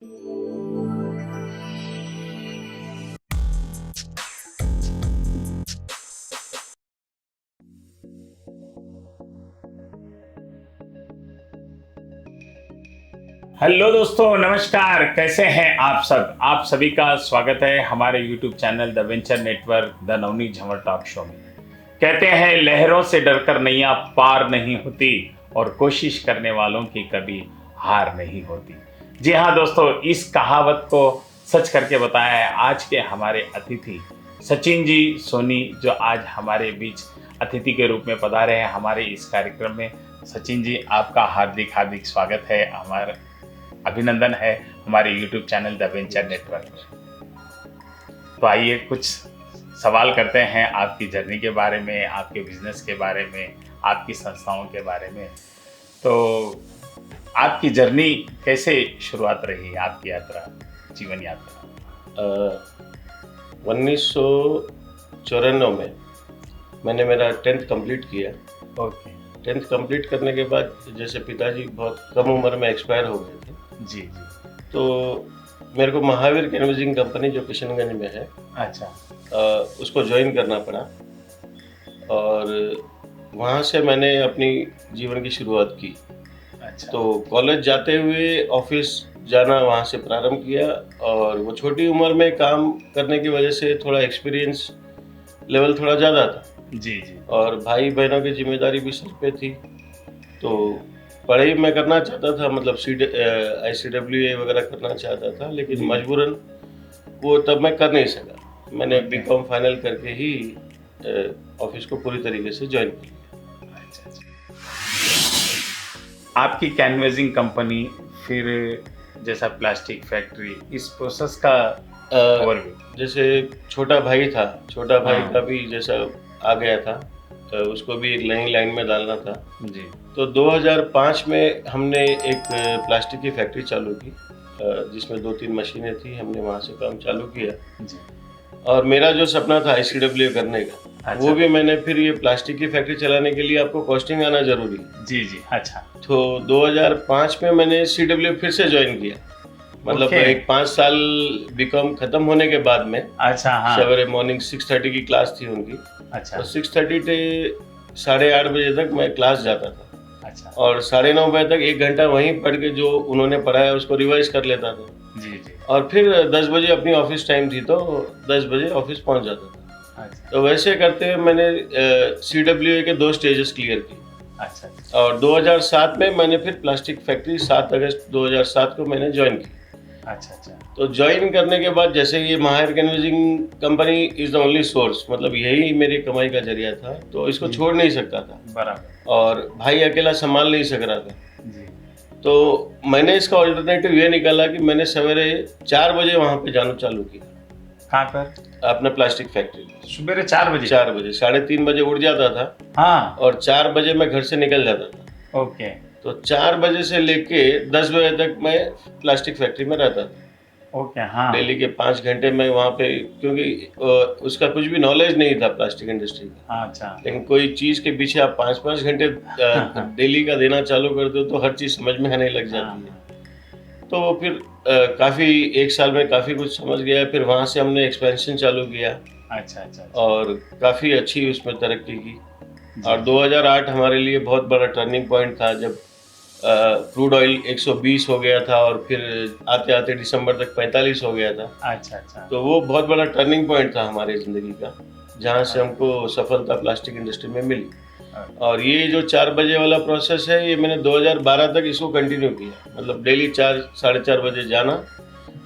Hello दोस्तों, नमस्कार। कैसे हैं आप सब? आप सभी का स्वागत है हमारे YouTube channel the Venture Network the Navneet Jhanwar talk show में। कहते हैं लहरों से डरकर नैया पार नहीं होती और कोशिश करने वालों की कभी हार नहीं होती। जी हाँ दोस्तों, इस कहावत को सच करके बताया है आज के हमारे अतिथि सचिन जी सोनी, जो आज हमारे बीच अतिथि के रूप में पधारे हैं हमारे इस कार्यक्रम में। सचिन जी, आपका हार्दिक हार्दिक स्वागत है, हमारा अभिनंदन है हमारे YouTube channel the Venture network में। तो आइए कुछ सवाल करते हैं आपकी जर्नी के बारे में, आपके बिजनेस के बारे में, आपकी संस्थाओं के बारे में। तो आपकी जर्नी कैसे शुरुआत रही, आपकी यात्रा, जीवन यात्रा? 1994 में मैंने मेरा 10th कंप्लीट किया। ओके। 10th कंप्लीट करने के बाद जैसे पिताजी बहुत कम उम्र में एक्सपायर हो गए थे, जी जी। तो मेरे को महावीर कैनवेसिंग कंपनी जो किशनगंज में है, अच्छा। उसको ज्वाइन करना पड़ा और वहाँ से मैंने अपनी जीवन की शुरुआत की। अच्छा। तो कॉलेज जाते हुए ऑफिस जाना वहाँ से प्रारंभ किया और वो छोटी उम्र में काम करने की वजह से थोड़ा एक्सपीरियंस लेवल थोड़ा ज़्यादा था। जी जी। और भाई बहनों की जिम्मेदारी भी सर पे थी, तो पढ़ाई मैं करना चाहता था, मतलब ICWA वगैरह करना चाहता था, लेकिन मजबूरन वो तब मैं कर नहीं सका। मैंने BCom फाइनल करके ही ऑफिस को पूरी तरीके से ज्वाइन किया। अच्छा अच्छा। आपकी कैनवेसिंग कंपनी, फिर जैसा प्लास्टिक फैक्ट्री, इस प्रोसेस का ओवरव्यू। जैसे छोटा भाई था, छोटा भाई हाँ। का भी जैसा आ गया था, तो उसको भी एक नई लाइन में डालना था। जी। तो 2005 में हमने एक प्लास्टिक की फैक्ट्री चालू की, जिसमें 2-3 मशीनें थी। हमने वहाँ से काम चालू किया जी। और मेरा जो सपना था ICWA करने का, अच्छा। वो भी मैंने फिर ये प्लास्टिक की फैक्ट्री चलाने के लिए आपको कॉस्टिंग आना जरूरी है। जी जी। अच्छा। तो 2005 में मैंने CWA फिर से ज्वाइन किया, मतलब ओके। एक 5 साल BCom खत्म होने के बाद में। अच्छा। हाँ। सवेरे मॉर्निंग 6:30 की क्लास थी उनकी, अच्छा। और 6:30 से 8:30 बजे तक मैं क्लास जाता था। अच्छा। और 9:30 बजे तक 1 घंटा वहीं पढ़ के जो उन्होंने पढ़ाया उसको रिवाइज कर लेता था। जी जी। और फिर 10 बजे अपनी ऑफिस टाइम थी, तो 10 बजे ऑफिस पहुंच जाता था। अच्छा। तो वैसे करते हुए मैंने CWA के 2 स्टेजेस क्लियर किए। अच्छा अच्छा। और 2007 में मैंने फिर प्लास्टिक फैक्ट्री 7 अगस्त 2007 को मैंने ज्वाइन की। अच्छा अच्छा। तो ज्वाइन करने के बाद जैसे ये Mahavir canvassing company is the only source, मतलब यही मेरी कमाई का जरिया था, तो इसको छोड़ नहीं सकता था। बराबर। और भाई अकेला संभाल नहीं सक रहा था, जी। तो मैंने इसका ऑल्टरनेटिव ये निकाला कि मैंने सवेरे 4 बजे वहाँ पे जाना चालू किया। कहाँ पर? अपने प्लास्टिक फैक्ट्री में सुबह 4 बजे? 4 बजे, 3:30 बजे उठ जाता था। हाँ। और 4 बजे मैं घर से निकल जाता था। ओके। तो 4 बजे से लेके 10 बजे तक मैं प्लास्टिक फैक्ट्री में रहता था। ओके। हाँ। डेली के 5 घंटे मैं वहाँ पे, क्योंकि उसका कुछ भी नॉलेज नहीं था प्लास्टिक इंडस्ट्री का। हाँ, अच्छा। लेकिन कोई चीज़ के पीछे आप 5-5 घंटे डेली का देना चालू कर दो तो हर चीज़ समझ में आने लग जाती है। तो फिर काफ़ी 1 साल में काफ़ी कुछ समझ गया। फिर वहाँ से हमने एक्सपेंशन चालू किया। अच्छा अच्छा। और काफ़ी अच्छी उसमें तरक्की की। और 2008 हमारे लिए बहुत बड़ा टर्निंग पॉइंट था, जब क्रूड ऑयल 120 हो गया था और फिर आते आते दिसंबर तक 45 हो गया था। अच्छा अच्छा। तो वो बहुत बड़ा टर्निंग पॉइंट था हमारी ज़िंदगी का, जहाँ से हमको सफलता प्लास्टिक इंडस्ट्री में मिली। और ये जो 4 बजे वाला प्रोसेस है, ये मैंने 2012 तक इसको कंटिन्यू किया, मतलब डेली 4 साढ़े 4 बजे जाना,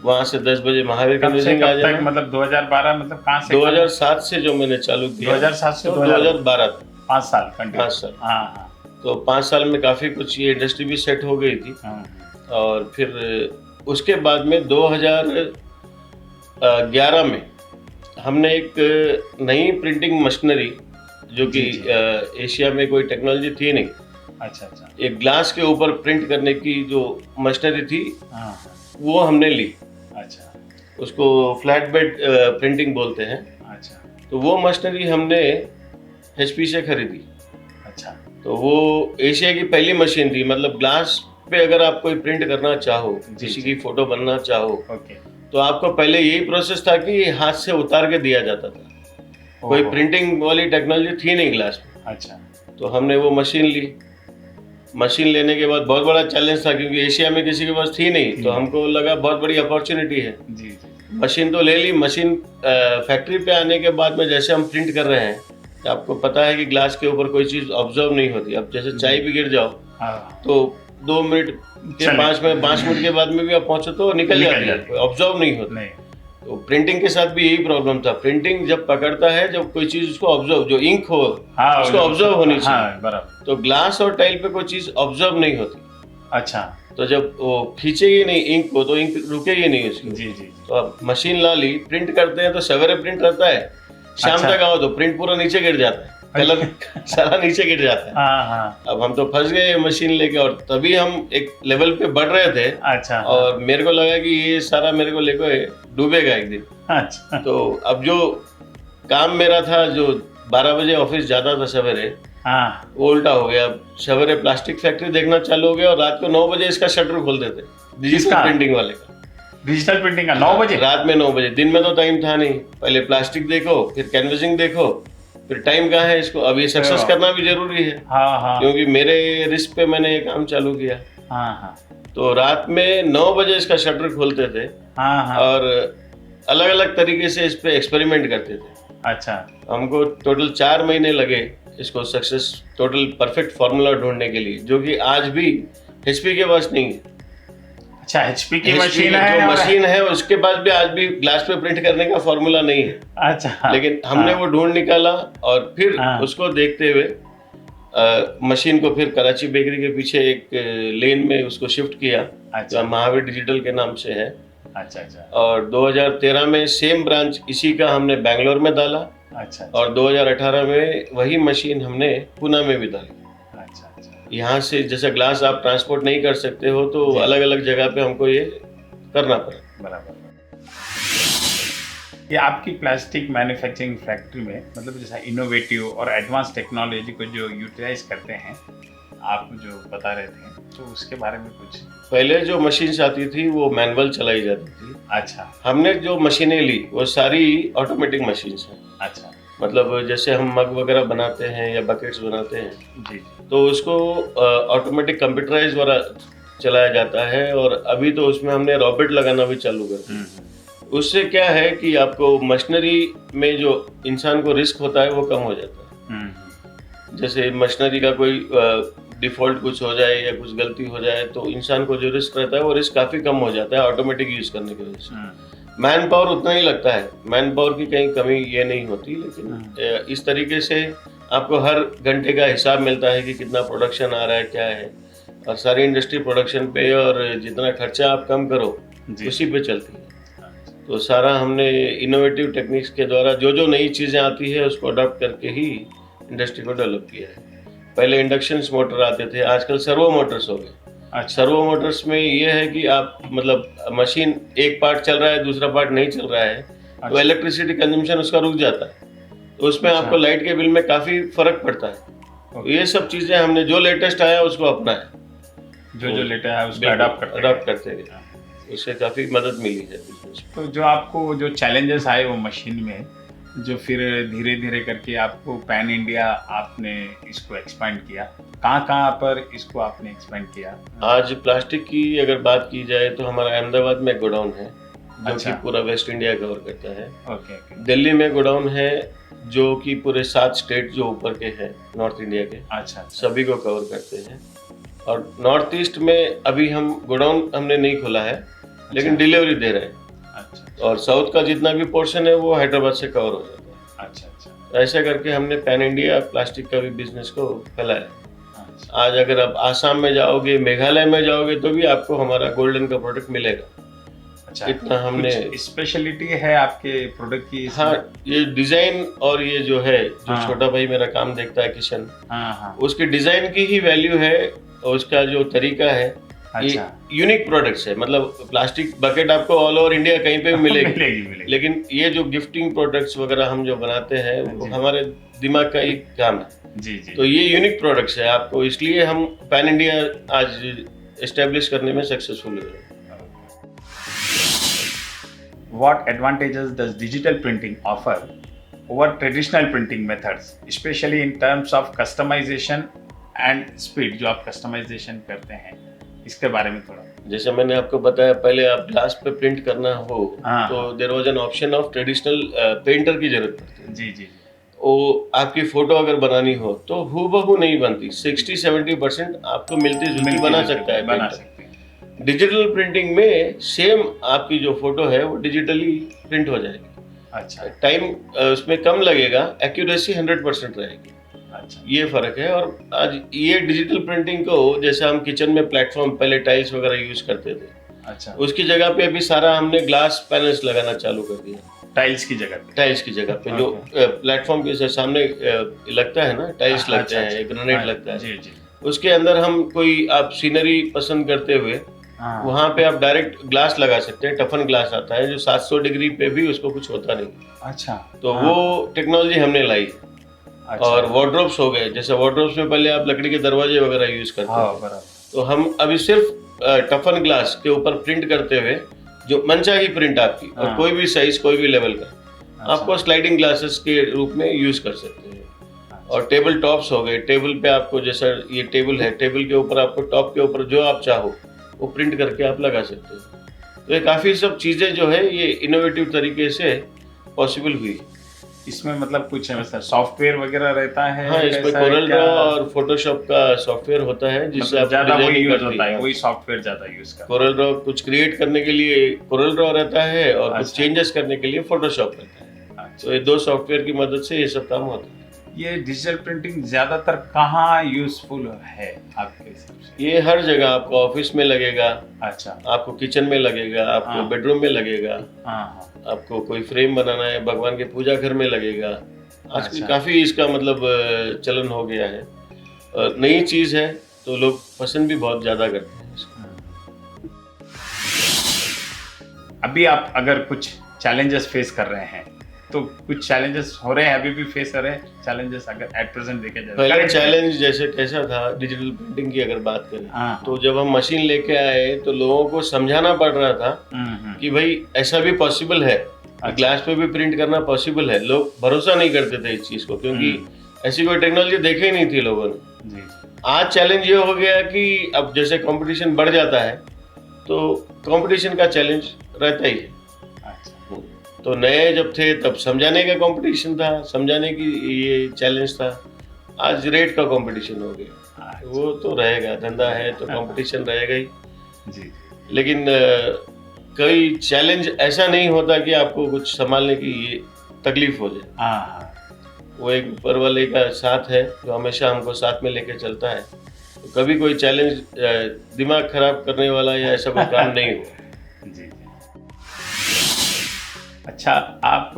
वहाँ से 10 बजे महावीर कैनवेसिंग आ जाना। मतलब 2012 मतलब कहाँ से? 2007 से जो मैंने चालू किया, 2007 से 2012 तक 5 साल कंटिन्यू। 5 साल। हाँ हाँ। तो 5 साल में काफ़ी कुछ ये इंडस्ट्री भी सेट हो गई थी। और फिर उसके बाद में 2011 में हमने एक नई प्रिंटिंग मशीनरी, जो कि एशिया में कोई टेक्नोलॉजी थी नहीं। अच्छा अच्छा। एक ग्लास के ऊपर प्रिंट करने की जो मशीनरी थी, हाँ, वो हमने ली। अच्छा। उसको फ्लैट बेड प्रिंटिंग बोलते हैं। अच्छा। तो वो मशीनरी हमने HP से खरीदी। अच्छा। तो वो एशिया की पहली मशीन थी, मतलब ग्लास पे अगर आप कोई प्रिंट करना चाहो, जी, किसी जी। की फोटो बनना चाहो, ओके। तो आपको पहले यही प्रोसेस था कि हाथ से उतार के दिया जाता था। कोई ओहो, प्रिंटिंग वाली टेक्नोलॉजी थी नहीं ग्लास में। अच्छा। तो हमने वो मशीन ली। मशीन लेने के बाद बहुत बड़ा चैलेंज था, क्योंकि एशिया में किसी के पास थी नहीं, थी तो नहीं। हमको लगा बहुत बड़ी अपॉर्चुनिटी है। जी, जी। मशीन तो ले ली। मशीन फैक्ट्री पे आने के बाद में जैसे हम प्रिंट कर रहे हैं, तो आपको पता है कि ग्लास के ऊपर कोई चीज़ ऑब्जर्व नहीं होती। अब जैसे चाय भी गिर जाओ हाँ, तो 2 मिनट के चले। 5 मिनट के बाद में भी आप पहुंचो तो निकल निकल जाती है, जाती कोई ऑब्जर्व नहीं होती। नहीं। तो प्रिंटिंग के साथ भी यही प्रॉब्लम था। प्रिंटिंग जब पकड़ता है, जब कोई चीज़ उसको ऑब्जर्व, जो इंक हो हाँ, उसको ऑब्जर्व होनी चाहिए। हाँ, बराबर। तो ग्लास और टाइल पे कोई चीज़ ऑब्जर्व नहीं होती। अच्छा। तो जब वो खींचेगी नहीं इंक को, तो इंक रुकेगी नहीं उसकी। जी, जी, जी। तो अब मशीन ला ली, प्रिंट करते हैं तो सवेरे प्रिंट रहता है, शाम अच्छा। तक आओ तो प्रिंट पूरा नीचे गिर जाता है, कलर सारा नीचे गिर जाता है। हाँ, हाँ। अब हम तो फंस गए मशीन लेके, और तभी हम एक लेवल पे बढ़ रहे थे, अच्छा। और मेरे को लगा कि ये सारा मेरे को लेके डूबेगा एक दिन। अच्छा। तो अब जो काम मेरा था, जो 12 बजे ऑफिस जाता था सवेरे, हाँ, वो उल्टा हो गया। सवेरे प्लास्टिक फैक्ट्री देखना चालू हो गया, और रात को 9 बजे इसका शटर खोल देते, डिजिटल किसका? प्रिंटिंग वाले का। डिजिटल प्रिंटिंग का 9 बजे? रात में 9 बजे। दिन में तो टाइम था नहीं। पहले प्लास्टिक देखो, फिर कैनवसिंग देखो, फिर टाइम कहाँ है इसको। अब ये सक्सेस हाँ। करना भी जरूरी है, हाँ, हाँ। क्योंकि मेरे रिस्क पे मैंने ये काम चालू किया। हाँ, हाँ। तो रात में 9 बजे इसका शटर खोलते थे, हाँ, हाँ। और अलग अलग तरीके से इस पे एक्सपेरिमेंट करते थे। अच्छा। हमको टोटल 4 महीने लगे इसको सक्सेस, टोटल परफेक्ट फार्मूला ढूंढने के लिए, जो कि आज भी एचपी के पास नहीं है। अच्छा, एचपी की HP मशीन जो है? मशीन है उसके पास भी आज भी ग्लास पे प्रिंट करने का फार्मूला नहीं है। अच्छा। लेकिन हमने हाँ, वो ढूंढ निकाला, और फिर हाँ। उसको देखते हुए मशीन को फिर कराची बेकरी के पीछे एक लेन में उसको शिफ्ट किया, अच्छा। जो महावीर डिजिटल के नाम से है। अच्छा, अच्छा। और 2013 में सेम ब्रांच इसी का हमने बैंगलोर में डाला, अच्छा, और 2018 में वही मशीन हमने पुणे में भी डाली। अच्छा, अच्छा। यहाँ से जैसे ग्लास आप ट्रांसपोर्ट नहीं कर सकते हो, तो जी। अलग अलग जगह पे हमको ये करना पड़ा। बराबर। ये आपकी प्लास्टिक मैन्युफैक्चरिंग फैक्ट्री में मतलब जैसा इनोवेटिव और एडवांस टेक्नोलॉजी को जो यूटिलाइज करते हैं, आप जो बता रहे थे, तो उसके बारे में कुछ? पहले जो मशीन्स आती थी वो मैनुअल चलाई जाती थी। अच्छा। हमने जो मशीनें ली वो सारी ऑटोमेटिक मशीन्स हैं। अच्छा। मतलब जैसे हम मग वगैरह बनाते हैं या बकेट्स बनाते हैं, जी, जी। तो उसको ऑटोमेटिक कंप्यूटराइज वाला चलाया जाता है, और अभी तो उसमें हमने रॉबोट लगाना भी चालू कर दिया। उससे क्या है कि आपको मशीनरी में जो इंसान को रिस्क होता है वो कम हो जाता है। जैसे मशीनरी का कोई डिफॉल्ट कुछ हो जाए या कुछ गलती हो जाए, तो इंसान को जो रिस्क रहता है वो रिस्क काफ़ी कम हो जाता है ऑटोमेटिक यूज़ करने की वजह से। मैन पावर उतना ही लगता है, मैन पावर की कहीं कमी ये नहीं होती, लेकिन इस तरीके से आपको हर घंटे का हिसाब मिलता है कि कितना प्रोडक्शन आ रहा है, क्या है, और सारी इंडस्ट्री प्रोडक्शन पे, और जितना खर्चा आप कम करो उसी पे चलती है। तो सारा हमने इनोवेटिव टेक्निक्स के द्वारा जो जो नई चीज़ें आती है उसको अडॉप्ट करके ही इंडस्ट्री को डेवलप किया है। पहले इंडक्शन मोटर आते थे, आजकल सर्वो मोटर्स हो गए। अच्छा। सर्वो मोटर्स में ये है कि आप मतलब मशीन एक पार्ट चल रहा है, दूसरा पार्ट नहीं चल रहा है, तो अच्छा। इलेक्ट्रिसिटी कंजम्पशन उसका रुक जाता है, तो उसमें अच्छा। आपको लाइट के बिल में काफ़ी फर्क पड़ता है। तो ये सब चीज़ें हमने जो लेटेस्ट आया उसको अपनाया, जो लेटा है उसको अडॉप्ट करते गए, उससे काफ़ी मदद मिली है बिजनेस। तो जो आपको जो चैलेंजेस आए वो मशीन में, जो फिर धीरे धीरे करके आपको पैन इंडिया आपने इसको एक्सपेंड किया, कहाँ पर इसको आपने एक्सपेंड किया? आज प्लास्टिक की अगर बात की जाए तो हमारा अहमदाबाद में गोडाउन है, जो अच्छा। कि पूरा वेस्ट इंडिया कवर करता है। Okay, okay. दिल्ली में गोडाउन है, जो कि पूरे 7 स्टेट जो ऊपर के हैं नॉर्थ इंडिया के, अच्छा। सभी को कवर करते हैं। और नॉर्थ ईस्ट में अभी हम गोडाउन हमने नहीं खोला है, लेकिन डिलीवरी दे रहे हैं। अच्छा। और साउथ का जितना भी पोर्शन है वो हैदराबाद से कवर हो जाता है। अच्छा, अच्छा। ऐसा करके हमने पैन इंडिया प्लास्टिक का भी बिजनेस को फैलाया। अच्छा। आज अगर आप आसाम में जाओगे, मेघालय में जाओगे, तो भी आपको हमारा गोल्डन का प्रोडक्ट मिलेगा। अच्छा, इतना हमने स्पेशलिटी है आपके प्रोडक्ट की इसमें? हाँ, ये डिजाइन और ये जो है, जो हाँ। छोटा भाई मेरा काम देखता है किशन, हाँ, हाँ। उसकी डिजाइन की ही वैल्यू है, और उसका जो तरीका है, ये अच्छा। यूनिक प्रोडक्ट्स है। मतलब प्लास्टिक बकेट आपको ऑल ओवर इंडिया कहीं पे भी मिलेगी, मिलेगी। लेकिन ये जो गिफ्टिंग प्रोडक्ट्स वगैरह हम जो बनाते हैं वो जी। हमारे दिमाग का ही काम है। जी, जी। तो ये यूनिक प्रोडक्ट्स है आपको, इसलिए हम पैन इंडिया आज एस्टेब्लिश करने में सक्सेसफुल हुए। What advantages does digital printing offer over traditional printing methods, especially in terms of customization and speed? जो आप customization करते हैं, इसके बारे में थोड़ा। जैसे मैंने आपको बताया, पहले आप ग्लास पे प्रिंट करना हो हाँ, तो हाँ। There was an option of traditional painter की जरूरत पड़ती है। जी जी जी। वो आपकी फोटो अगर बनानी हो तो हूबहू नहीं बनती, 60-70% आपको मिलती जुलती बना सकता है बना पेंटर। सकते हैं। डिजिटल प्रिंटिंग में सेम आपकी जो फोटो है वो डिजिटली प्रिंट हो जाएगी। अच्छा टाइम उसमें कम लगेगा, एक्यूरेसी 100% रहेगी। अच्छा। ये फर्क है। और आज ये डिजिटल प्रिंटिंग को, जैसे हम किचन में प्लेटफॉर्म पहले टाइल्स वगैरह यूज करते थे, अच्छा। उसकी जगह पे अभी सारा हमने ग्लास पैनल्स लगाना चालू कर दिया। टाइल्स की जगह पे। टाइल्स की जगह पे जो प्लेटफॉर्म के सामने लगता है ना, टाइल्स लगते अच्छा, हैं, ग्रेनाइट लगता है, जी जी। उसके अंदर हम कोई आप सीनरी पसंद करते हुए हाँ, वहाँ पे आप डायरेक्ट ग्लास लगा सकते हैं। टफन ग्लास आता है जो 700 डिग्री पे भी उसको कुछ होता नहीं। अच्छा। तो हाँ, वो टेक्नोलॉजी हमने लाई। अच्छा। और वार्डरोब्स हो गए, जैसे वार्डरोब्स में पहले आप लकड़ी के दरवाजे वगैरह यूज करते हाँ, थे, बराबर। तो हम अभी सिर्फ टफन ग्लास के ऊपर प्रिंट करते हुए जो मनचाही प्रिंट आपकी, और हाँ। कोई भी साइज कोई भी लेवल का, अच्छा। आपको स्लाइडिंग ग्लासेस के रूप में यूज कर सकते हैं। और टेबल टॉप्स हो गए, टेबल पे आपको, जैसा ये टेबल है, टेबल के ऊपर आपको टॉप के ऊपर जो आप चाहो वो प्रिंट करके आप लगा सकते हो। तो ये काफ़ी सब चीज़ें जो है ये इनोवेटिव तरीके से पॉसिबल हुई। इसमें मतलब कुछ मतलब सॉफ्टवेयर वगैरह रहता है? हाँ, इसमें कैसा है, कोरल क्या? ड्रॉ और फोटोशॉप का सॉफ्टवेयर होता है जिससे मतलब आप ज्यादा वही डिजाइनिंग यूज करते होता है, हैं। वही सॉफ्टवेयर ज्यादा यूज करते कोरल ड्रॉ कुछ क्रिएट करने के लिए कोरल ड्रॉ रहता है, और कुछ अच्छा। चेंजेस करने के लिए फोटोशॉप रहता है। हैं। अच्छा। तो ये दो सॉफ्टवेयर की मदद से ये सब काम होता है। ये डिजिटल प्रिंटिंग ज्यादातर कहाँ यूजफुल है आपके हिसाब से? ये हर जगह आपको ऑफिस में लगेगा, अच्छा। आपको किचन में लगेगा, आपको हाँ। बेडरूम में लगेगा, हाँ हाँ। आपको कोई फ्रेम बनाना है भगवान के पूजा घर में लगेगा। आजकल अच्छा। काफी इसका मतलब चलन हो गया है, और नई चीज है तो लोग पसंद भी बहुत ज्यादा करते हैं इसको। अभी आप अगर कुछ चैलेंजेस फेस कर रहे हैं तो कुछ चैलेंजेस हो रहे हैं, अभी भी फेस कर रहे हैं चैलेंजेस अगर एट प्रेजेंट देखे जाए? पहले चैलेंज जैसे कैसा था डिजिटल प्रिंटिंग की अगर बात करें, हाँ, तो जब हम मशीन लेके आए तो लोगों को समझाना पड़ रहा था हाँ। कि भाई ऐसा भी पॉसिबल है, ग्लास पे भी प्रिंट करना पॉसिबल है। लोग भरोसा नहीं करते थे इस चीज को, क्योंकि ऐसी कोई टेक्नोलॉजी देखे ही नहीं थी लोगों ने। जी। आज चैलेंज ये हो गया कि अब जैसे कंपटीशन बढ़ जाता है तो कंपटीशन का चैलेंज रहता ही है। अच्छा। तो नए जब थे तब समझाने का कंपटीशन था, समझाने की ये चैलेंज था। आज रेट का कंपटीशन हो गया, अच्छा। वो तो रहेगा, धंधा है तो कंपटीशन रहेगा ही। जी। लेकिन कोई चैलेंज ऐसा नहीं होता कि आपको कुछ संभालने की ये तकलीफ हो जाए। हाँ हाँ। वो एक ऊपर वाले का साथ है जो हमेशा हमको साथ में लेके चलता है। तो कभी कोई चैलेंज दिमाग खराब करने वाला या ऐसा कोई काम नहीं हुआ। जी। अच्छा, आप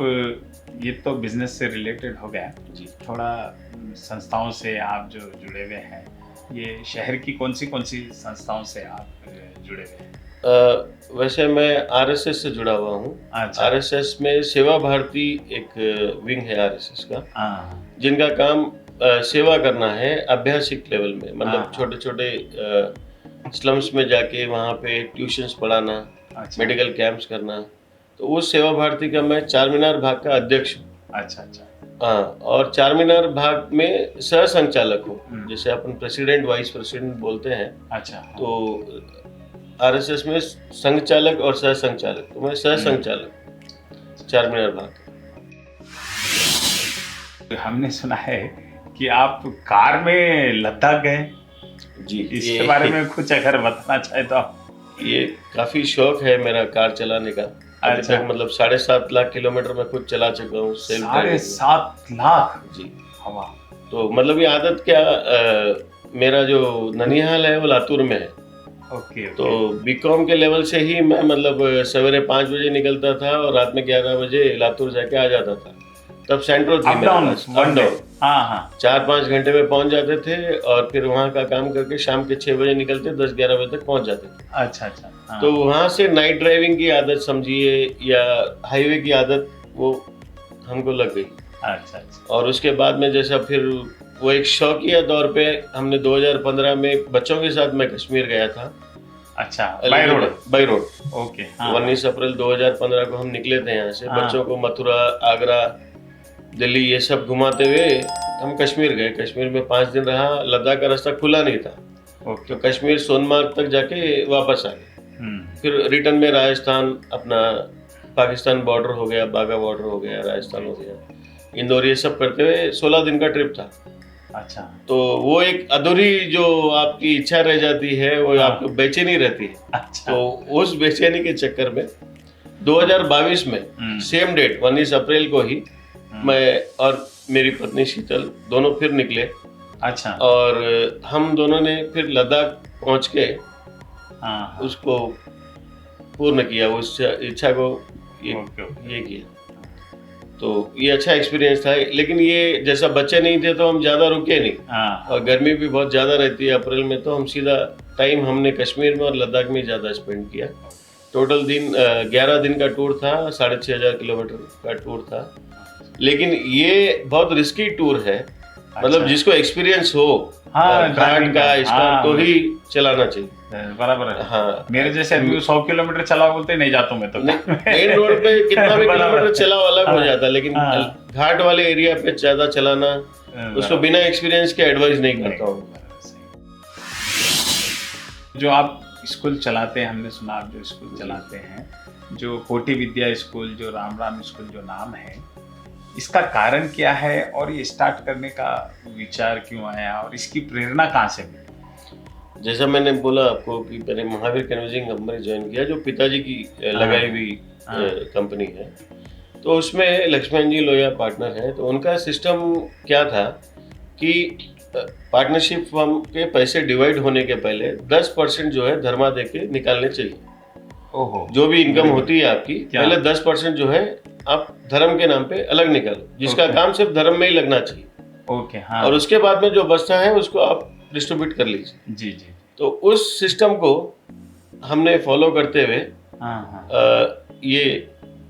ये तो बिजनेस से रिलेटेड हो गया जी। थोड़ा संस्थाओं से आप जो जुड़े हुए हैं, ये शहर की कौन सी संस्थाओं से आप जुड़े हुए हैं? वैसे मैं आरएसएस से जुड़ा हुआ हूँ। अच्छा। आरएसएस में सेवा भारती एक विंग है आरएसएस का, हाँ जिनका काम सेवा करना है अभ्यासिक लेवल में, मतलब हाँ। छोटे छोटे स्लम्स में जाके वहाँ पे ट्यूशन्स पढ़ाना, अच्छा। मेडिकल कैंप्स करना। तो उस सेवा भारती का मैं चार मीनार भाग का अध्यक्ष हूँ। अच्छा अच्छा। हाँ, और चार मीनार भाग में सह संचालक हूँ, जैसे अपन प्रेसिडेंट वाइस प्रेसिडेंट बोलते हैं। अच्छा। तो आरएसएस में संघ चालक और सह संचालक, तो मैं सह संचालक चार मीनार भाग। हमने सुना है कि आप कार में लद्दाख गए जी, इसके बारे में कुछ अगर बताना चाहे तो आप? ये काफी शौक है मेरा कार चलाने का। अभी अच्छा। तक मतलब 7.5 लाख किलोमीटर मैं खुद चला चुका हूँ। 7.5 लाख? जी। हवा। तो मतलब ये आदत क्या, मेरा जो ननिहाल है वो लातूर में है। ओके। तो बीकॉम के लेवल से ही मैं मतलब सवेरे 5 बजे निकलता था और रात में 11 बजे लातूर जाके आ जाता था। तब सेंट्रो थी मेरे पास, अप डाउन। हाँ हाँ। 4-5 घंटे में पहुंच जाते थे, और फिर वहाँ का काम करके शाम के 6 बजे निकलते, 10-11 बजे तक पहुंच जाते थे। अच्छा अच्छा। हाँ। तो वहाँ से नाइट ड्राइविंग की आदत समझिए या हाईवे की आदत वो हमको लग गई। अच्छा अच्छा। और उसके बाद में जैसा फिर वो एक शौकिया तौर पे हमने 2015 में बच्चों के साथ मैं कश्मीर गया था। अच्छा, by road. By road. Okay, हाँ। 19 अप्रैल 2015 को हम निकले थे यहाँ से। हाँ। बच्चों को मथुरा, आगरा, दिल्ली ये सब घुमाते हुए हम कश्मीर गए। कश्मीर में 5 दिन रहा। लद्दाख का रास्ता खुला नहीं था, ओके। तो कश्मीर सोनमार्ग तक जाके वापस आ गए। फिर रिटर्न में राजस्थान, अपना पाकिस्तान बॉर्डर हो गया, बाघा बॉर्डर हो गया, राजस्थान हो गया, इंदौर, ये सब करते हुए 16 दिन का ट्रिप था। अच्छा। तो वो एक अधूरी जो आपकी इच्छा रह जाती है, वो हाँ। आपको बेचैनी रहती है। अच्छा। तो उस बेचैनी के चक्कर में 2022 में सेम डेट 19 अप्रैल को ही मैं और मेरी पत्नी शीतल दोनों फिर निकले। अच्छा। और हम दोनों ने फिर लद्दाख पहुंच के हाँ। उसको पूर्ण किया, उस इच्छा को ये किया। तो ये अच्छा एक्सपीरियंस था। लेकिन ये जैसा बच्चे नहीं थे तो हम ज़्यादा रुके नहीं। हाँ। और गर्मी भी बहुत ज़्यादा रहती है अप्रैल में, तो हम सीधा टाइम हमने कश्मीर में और लद्दाख में ज़्यादा स्पेंड किया। टोटल दिन 11 दिन का टूर था, 6500 किलोमीटर का टूर था। लेकिन ये बहुत रिस्की टूर है। मतलब जिसको एक्सपीरियंस हो घाट का, इसका, तो ही चलाना चाहिए। बराबर है। हाँ, मेरे जैसे आदमी 100 किलोमीटर चला बोलते नहीं जाता मैं तो। मेन रोड पे कितना भी किलोमीटर चला अलग हो जाता, लेकिन घाट वाले एरिया पे ज्यादा चलाना, उसको बिना एक्सपीरियंस के एडवाइस नहीं करता हूँ। जो आप स्कूल चलाते हैं, हमने सुना आप जो स्कूल चलाते हैं, जो कोटि विद्या स्कूल, जो राम राम स्कूल जो नाम है, इसका कारण क्या है और ये स्टार्ट करने का विचार क्यों आया और इसकी प्रेरणा कहाँ से मिली? जैसा मैंने बोला आपको कि मैंने महावीर कन्वर्जिंग कंपनी ज्वाइन किया, जो पिताजी की लगाई हुई कंपनी है। तो उसमें लक्ष्मण जी लोहिया पार्टनर है। तो उनका सिस्टम क्या था कि पार्टनरशिप फर्म के पैसे डिवाइड होने के पहले 10% जो है धर्मा दे के निकालने चाहिए। ओहो। जो भी इनकम होती है आपकी, पहले 10% जो है आप धर्म के नाम पे अलग निकालो, जिसका काम सिर्फ धर्म में ही लगना चाहिए। ओके, हाँ। और उसके बाद में जो बचता है उसको आप डिस्ट्रीब्यूट कर लीजिए। जी जी। तो उस सिस्टम को हमने फॉलो करते हुए ये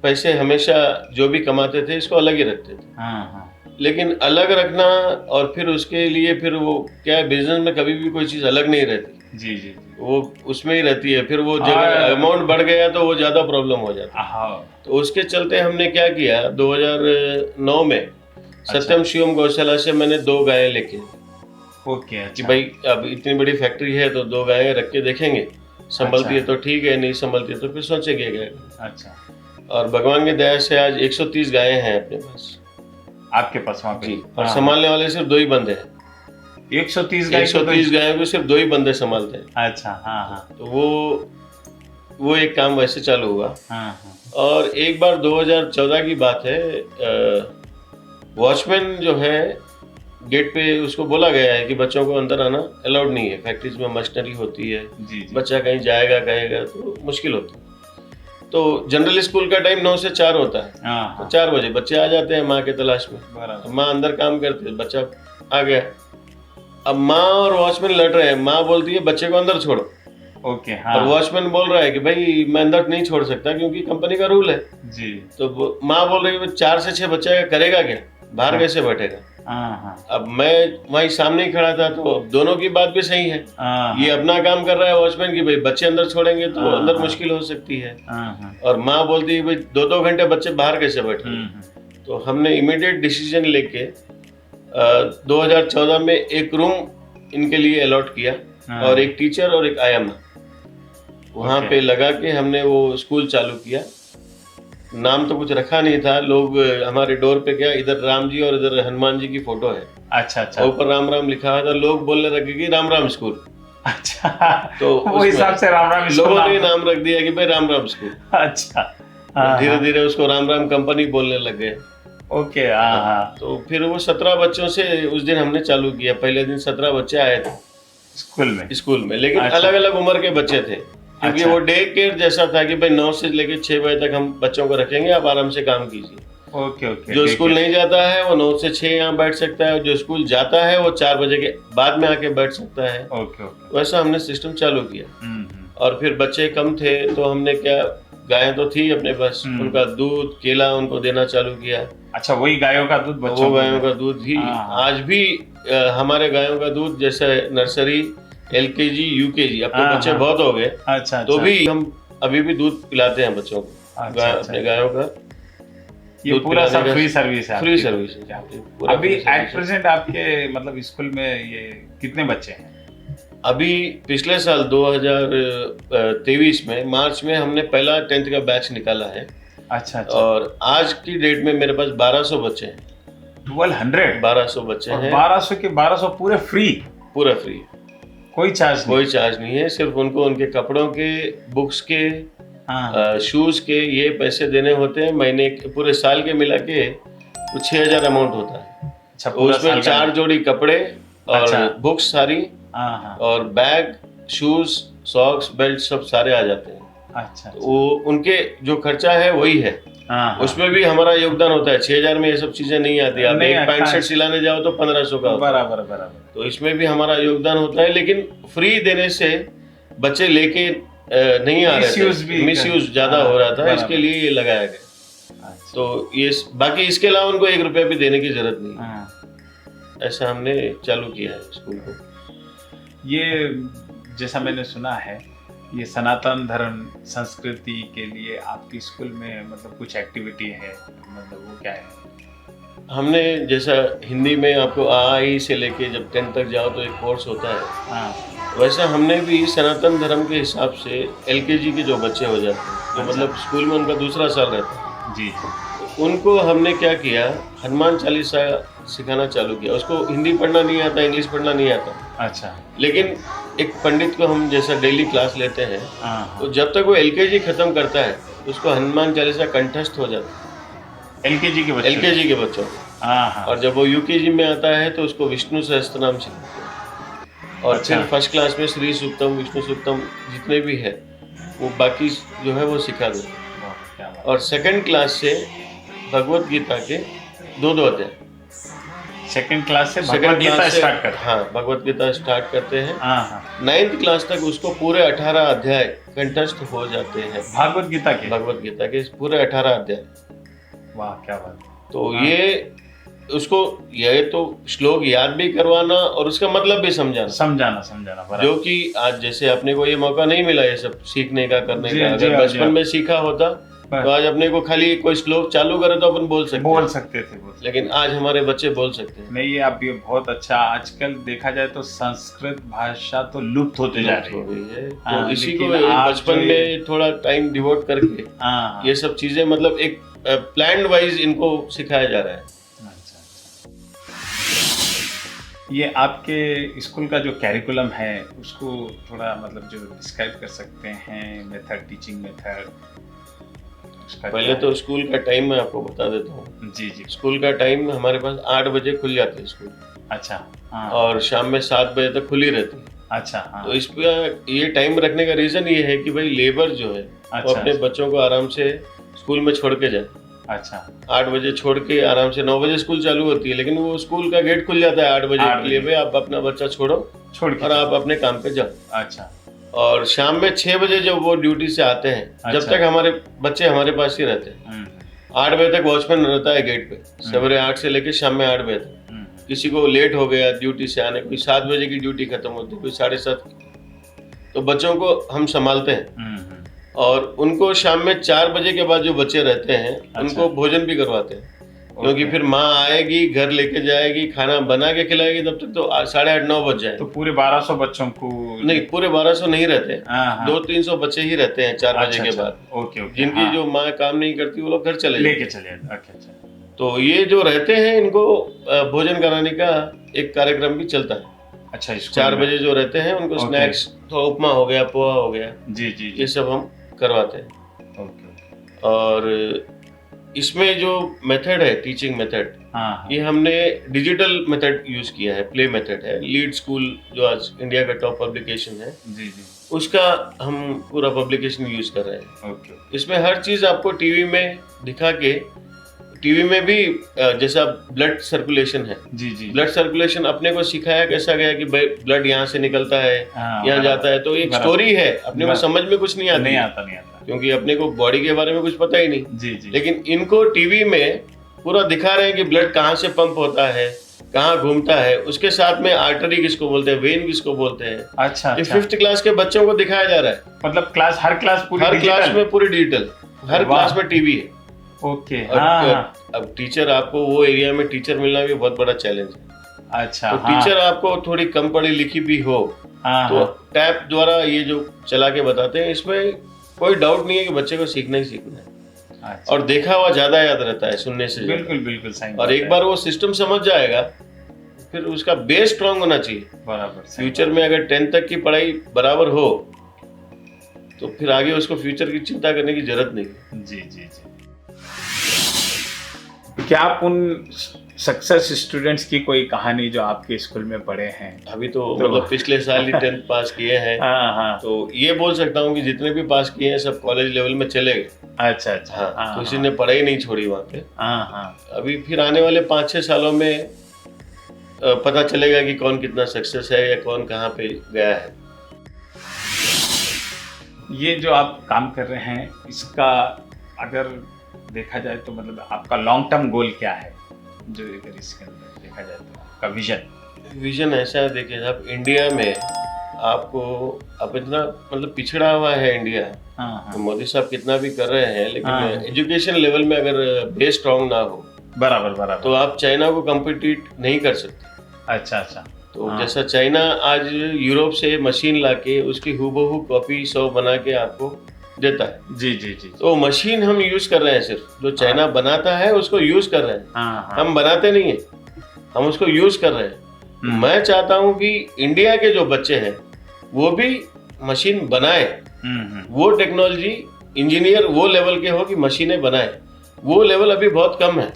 पैसे हमेशा जो भी कमाते थे इसको अलग ही रखते थे। लेकिन अलग रखना और फिर उसके लिए फिर वो क्या है, बिजनेस में कभी भी कोई चीज़ अलग नहीं रहती। जी जी। वो उसमें ही रहती है। फिर वो जगह अमाउंट बढ़ गया तो वो ज़्यादा प्रॉब्लम हो जाता है। तो उसके चलते हमने क्या किया, 2009 में सत्यम शिवम गौशाला से मैंने 2 गायें लेके, ओके, अच्छा। कि भाई अब इतनी बड़ी फैक्ट्री है तो 2 गायें रख के देखेंगे, संभलती है तो ठीक है, नहीं संभलती है तो फिर सोचेंगे गाय। अच्छा। और भगवान की दया से आज 130 गायें हैं अपने पास। आपके पास वहाँ पे? जी। और संभालने वाले सिर्फ 2 ही बंदे हैं। 130 गायों को सिर्फ 2 ही बंदे संभालते हैं। अच्छा, हाँ हाँ। तो वो एक काम वैसे चालू हुआ। और एक बार 2014 की बात है, वॉचमैन जो है गेट पे, उसको बोला गया है कि बच्चों को अंदर आना अलाउड नहीं है। फैक्ट्रीज में मशीनरी होती है, जी। बच्चा कहीं जाएगा कहेगा तो मुश्किल होता है। तो जनरल स्कूल का टाइम 9 से 4 होता है। तो 4 बजे बच्चे आ जाते हैं माँ के तलाश में। माँ अंदर काम करती है, बच्चा आ गया। अब माँ और वॉचमैन लड़ रहे हैं। माँ बोलती है बच्चे को अंदर छोड़ो। ओके, हाँ। और वॉचमैन बोल रहा है कि भाई मैं अंदर नहीं छोड़ सकता क्योंकि कंपनी का रूल है। जी। तो माँ बोल रही है 4 से 6 बच्चे करेगा क्या, बाहर कैसे बैठेगा। अब मैं वहीं सामने ही खड़ा था, तो दोनों की बात भी सही है। ये अपना काम कर रहा है वॉचमैन की भाई बच्चे अंदर छोड़ेंगे तो अंदर मुश्किल हो सकती है। और माँ बोलती है भाई 2-2 घंटे बच्चे बाहर कैसे बैठे। तो हमने इमीडिएट डिसीजन लेके 2014 में एक रूम इनके लिए अलॉट किया और एक टीचर और एक आयामा वहाँ पे लगा के हमने वो स्कूल चालू किया। नाम तो कुछ रखा नहीं था। लोग हमारे डोर पे क्या, इधर राम जी और इधर हनुमान जी की फोटो है। अच्छा अच्छा। ऊपर राम राम लिखा हुआ था। लोग बोलने लगे कि राम राम स्कूल। अच्छा। तो वो हिसाब से राम राम लोगों ने नाम रख दिया कि भाई राम राम स्कूल। अच्छा। धीरे धीरे उसको राम राम कंपनी बोलने लग गए। ओके, हाँ। तो फिर वो 17 बच्चों से उस दिन हमने चालू किया। पहले दिन 17 बच्चे आए थे स्कूल में, लेकिन अलग अलग उम्र के बच्चे थे। क्योंकि वो डे केयर जैसा था कि भाई 9 से लेकर 6 बजे तक हम बच्चों को रखेंगे, आप आराम से काम कीजिए। ओके। जो स्कूल नहीं जाता है वो 9 से 6 यहाँ बैठ सकता है, जो स्कूल जाता है वो 4 बजे के बाद में आके बैठ सकता है। वैसा हमने सिस्टम चालू किया। और फिर बच्चे कम थे तो हमने क्या, गायें तो थी अपने पास, उनका दूध केला उनको देना चालू किया। अच्छा, वही गायों का दूध? वो गायों का दूध ही आज भी हमारे गायों का दूध जैसे नर्सरी LKG UKG, अब तो हाँ, बच्चे हाँ। बहुत हो गए, अच्छा तो अच्छा। भी हम अभी भी दूध पिलाते हैं बच्चों को, अच्छा, अच्छा। अपने गायों का ये दूध पूरा पिलाने सब का फ्री सर्विस है फ्री आपकी? सर्विस क्या? है, पूरा अभी free service एट है। प्रेजेंट आपके मतलब स्कूल में ये कितने बच्चे हैं? अभी पिछले साल 2023 में मार्च में हमने पहला 10th का बैच निकाला है, अच्छा अच्छा। और आज की डेट में मेरे पास 1200 बच्चे हैं, 1200? 1200 बच्चे और हैं, 1200 के 1200 पूरे फ्री? पूरा फ्री, कोई चार्ज नहीं? कोई चार्ज नहीं है, सिर्फ उनको उनके कपड़ों के, बुक्स के, हाँ। शूज के ये पैसे देने होते हैं, महीने के पूरे साल के मिला के कुछ 6000 अमाउंट होता है। अच्छा, तो पूरा उसमें साल का? 4 जोड़ी कपड़े और अच्छा। बुक्स सारी, हाँ हाँ। और बैग, शूज, सॉक्स, बेल्ट सब सारे आ जाते हैं। अच्छा तो वो उनके जो खर्चा है वही है, हाँ हाँ। उसमें भी हमारा योगदान होता है। 6000 में ये सब चीजें नहीं आती, आप नहीं एक आता पैंट है। शर्ट सिलाने जाओ तो 1500 का होता है, बराबर बराबर। तो इसमें भी हमारा योगदान होता है। लेकिन फ्री देने से बच्चे लेके नहीं आ रहे Misuse थे, भी मिसयूज ज्यादा हाँ, हो रहा था, बराबर। इसके लिए ये लगाया गया। अच्छा। तो ये बाकी इसके अलावा उनको 1 रुपया भी देने की जरूरत नहीं, हाँ। ऐसा हमने चालू किया है स्कूल को। ये जैसा मैंने सुना है, ये सनातन धर्म संस्कृति के लिए आपके स्कूल में मतलब कुछ एक्टिविटी है, मतलब वो क्या है? हमने जैसा हिंदी में आपको आ ई से लेके जब 10th तक जाओ तो एक कोर्स होता है, हाँ। वैसा हमने भी सनातन धर्म के हिसाब से LKG के जो बच्चे हो जाते हैं, तो अच्छा। मतलब स्कूल में उनका दूसरा साल रहता है, जी। तो उनको हमने क्या किया, हनुमान चालीसा सिखाना चालू किया। उसको हिंदी पढ़ना नहीं आता, इंग्लिश पढ़ना नहीं आता, अच्छा। लेकिन एक पंडित को हम जैसा डेली क्लास लेते हैं, हाँ तो जब तक वो LKG खत्म करता है उसको हनुमान चालीसा कंठस्थ हो जाता है, LKG के बच्चे? LKG के बच्चों को। हाँ हाँ। और जब वो UKG में आता है तो उसको विष्णु सहस्त्र नाम सिखाते हैं, और अच्छा। फिर फर्स्ट क्लास में श्री सूक्तम, विष्णु सूक्तम जितने भी है वो बाकी जो है वो सिखा देते हैं। वाह, क्या बात। और सेकंड क्लास से भगवत गीता के 2-2 अध्याय, सेकंड क्लास से सेकंड भगवद गीता क्लास से स्टार्ट कर? हाँ भगवत गीता स्टार्ट करते हैं। हाँ हाँ। 9th क्लास तक उसको पूरे 18 अध्याय कंठस्थ हो जाते हैं, भगवद गीता के? भगवत गीता के पूरे 18 अध्याय। वाह, क्या बात। तो हाँ। ये उसको ये तो श्लोक याद भी करवाना और उसका मतलब भी समझाना, समझाना बराबर। जो कि आज जैसे अपने को ये मौका नहीं मिला ये सब सीखने का, करने जी, का। जी, अगर जी, बचपन में सीखा होता तो आज अपने को खाली कोई श्लोक चालू करे तो अपन बोल सकते थे। लेकिन आज हमारे बच्चे बोल सकते हैं। नहीं, ये आप ये बहुत अच्छा। आजकल देखा जाए तो संस्कृत भाषा तो लुप्त होते जा रही हो है। गई है, हाँ, तो इसी को लेकिन आप बचपन जो ये- में थोड़ा टाइम डिवोट करके हाँ। ये सब चीजें मतलब एक प्लान वाइज इनको सिखाया जा रहा है। अच्छा अच्छा। ये आपके स्कूल का जो कैरिकुलम है उसको थोड़ा मतलब जो डिस्क्राइब कर सकते हैं, मेथड, टीचिंग मेथड उसका? पहले तो स्कूल का टाइम मैं आपको बता देता हूँ। जी जी। स्कूल का टाइम हमारे पास 8 बजे खुल जाते हैं स्कूल, अच्छा। हाँ। और शाम में 7 बजे तक खुली रहती है। अच्छा। हाँ। तो इस पे ये टाइम रखने का रीजन ये है कि भाई लेबर जो है वो अच्छा, अपने बच्चों को आराम से स्कूल में छोड़ के जाए। अच्छा। 8 बजे छोड़ के आराम से 9 बजे स्कूल चालू होती है, लेकिन वो स्कूल का गेट खुल जाता है 8 बजे 8 के लिए, बजे। भाई आप अपना बच्चा छोड़ो छोड़ के? और आप अपने काम पे जाओ। अच्छा। और शाम में 6 बजे जब वो ड्यूटी से आते हैं, जब अच्छा। तक हमारे बच्चे हमारे पास ही रहते हैं। 8 बजे तक वॉचमैन रहता है गेट पे, सवेरे 8 से लेके शाम में 8 बजे तक। किसी को लेट हो गया ड्यूटी से आने, कोई 7 बजे की ड्यूटी खत्म होती है, कोई 7:30 की, तो बच्चों को हम संभालते हैं। और उनको शाम में 4 बजे के बाद जो बच्चे रहते हैं उनको भोजन भी करवाते हैं, क्योंकि फिर माँ आएगी, घर लेके जाएगी, खाना बना के खिलाएगी, तब तक तो 8:30-9 बज जाए। तो पूरे 1200 बच्चों को? नहीं, पूरे 1200 नहीं रहते, हाँ। 200-300 बच्चे ही रहते हैं 4 बजे के बाद। Okay okay. जिनकी जो माँ काम नहीं करती वो लोग घर चले जाते लेके चले जाते। अच्छा। तो ये जो रहते हैं इनको भोजन कराने का एक कार्यक्रम भी चलता है। अच्छा। 4 बजे जो रहते हैं उनको स्नैक्स, तो उपमा हो गया, पोहा हो गया, जी जी, ये सब हम करवाते हैं। ओके। और इसमें जो मेथड है, टीचिंग मेथड, हाँ। ये हमने डिजिटल मेथड यूज किया है, प्ले मेथड है। लीड स्कूल जो आज इंडिया का टॉप पब्लिकेशन है, जी जी, उसका हम पूरा पब्लिकेशन यूज कर रहे हैं। ओके। इसमें हर चीज आपको टीवी में दिखा के, टीवी में भी जैसा ब्लड सर्कुलेशन है, जी जी, ब्लड सर्कुलेशन अपने को सिखाया कैसा गया कि भाई ब्लड यहाँ से निकलता है, यहाँ जाता है, तो एक स्टोरी है, अपने को समझ में कुछ नहीं आता, क्योंकि अपने को बॉडी के बारे में कुछ पता ही नहीं। जी जी। लेकिन इनको टीवी में पूरा दिखा रहे हैं कि ब्लड कहाँ से पंप होता है, कहाँ घूमता है, उसके साथ में आर्टरी किसको बोलते हैं, वेन किसको बोलते हैं, अच्छा ये अच्छा 5th क्लास के बच्चों को दिखाया जा रहा है। मतलब क्लास हर क्लास पूरी हर क्लास digital? में पूरी डिजिटल, हर वाह। क्लास में टीवी है। ओके और हाँ अब टीचर, आपको वो एरिया में टीचर मिलना भी बहुत बड़ा चैलेंज है। अच्छा तो हाँ टीचर आपको थोड़ी कम पढ़ी लिखी भी हो हाँ तो हाँ टैब द्वारा ये जो चला के बताते हैं, इसमें कोई डाउट नहीं है कि बच्चे को सीखना ही सीखना है। अच्छा और देखा हुआ ज्यादा याद रहता है सुनने से ज्यादा। बिल्कुल बिल्कुल सही और बात एक है। बार वो सिस्टम समझ जाएगा, फिर उसका बेस स्ट्रांग होना चाहिए। बराबर सही फ्यूचर में अगर 10th तक की पढ़ाई बराबर हो तो फिर आगे उसको फ्यूचर की चिंता करने की जरूरत नहीं है। बात। जी जी जी क्या आप उन सक्सेस स्टूडेंट्स की कोई कहानी जो आपके स्कूल में पढ़े हैं? अभी तो मतलब पिछले साल ही 10th पास किए हैं, हाँ हाँ तो ये बोल सकता हूँ कि जितने भी पास किए हैं सब कॉलेज लेवल में चले गए। अच्छा अच्छा हाँ, हाँ किसी ने पढ़ाई नहीं छोड़ी वहाँ पे। हाँ हाँ अभी फिर आने वाले 5-6 सालों में पता चलेगा कि कौन कितना सक्सेस है या कौन कहाँ पे गया है। ये जो आप काम कर रहे हैं इसका अगर देखा जाए तो मतलब आपका लॉन्ग टर्म गोल क्या है, जो अगर इसके अंदर देखा जाए तो आपका विजन? ऐसा है, देखिए साहब, इंडिया में आपको अब इतना मतलब पिछड़ा हुआ है इंडिया। हाँ तो हाँ मोदी साहब कितना भी कर रहे हैं, लेकिन हाँ। एजुकेशन लेवल में अगर बेस स्ट्रांग ना हो बराबर बराबर तो आप चाइना को कम्पिटिट नहीं कर सकते। अच्छा अच्छा तो हाँ। जैसा चाइना आज यूरोप से मशीन लाके उसकी हूबहू कॉपी 100 बना के आपको देता है, जी जी जी तो मशीन हम यूज कर रहे हैं, सिर्फ जो चाइना बनाता है उसको यूज कर रहे हैं। हाँ हाँ हम बनाते नहीं है, हम उसको यूज कर रहे हैं। मैं चाहता हूं कि इंडिया के जो बच्चे हैं वो भी मशीन बनाए, वो टेक्नोलॉजी इंजीनियर वो लेवल के हो कि मशीनें बनाए। वो लेवल अभी बहुत कम है।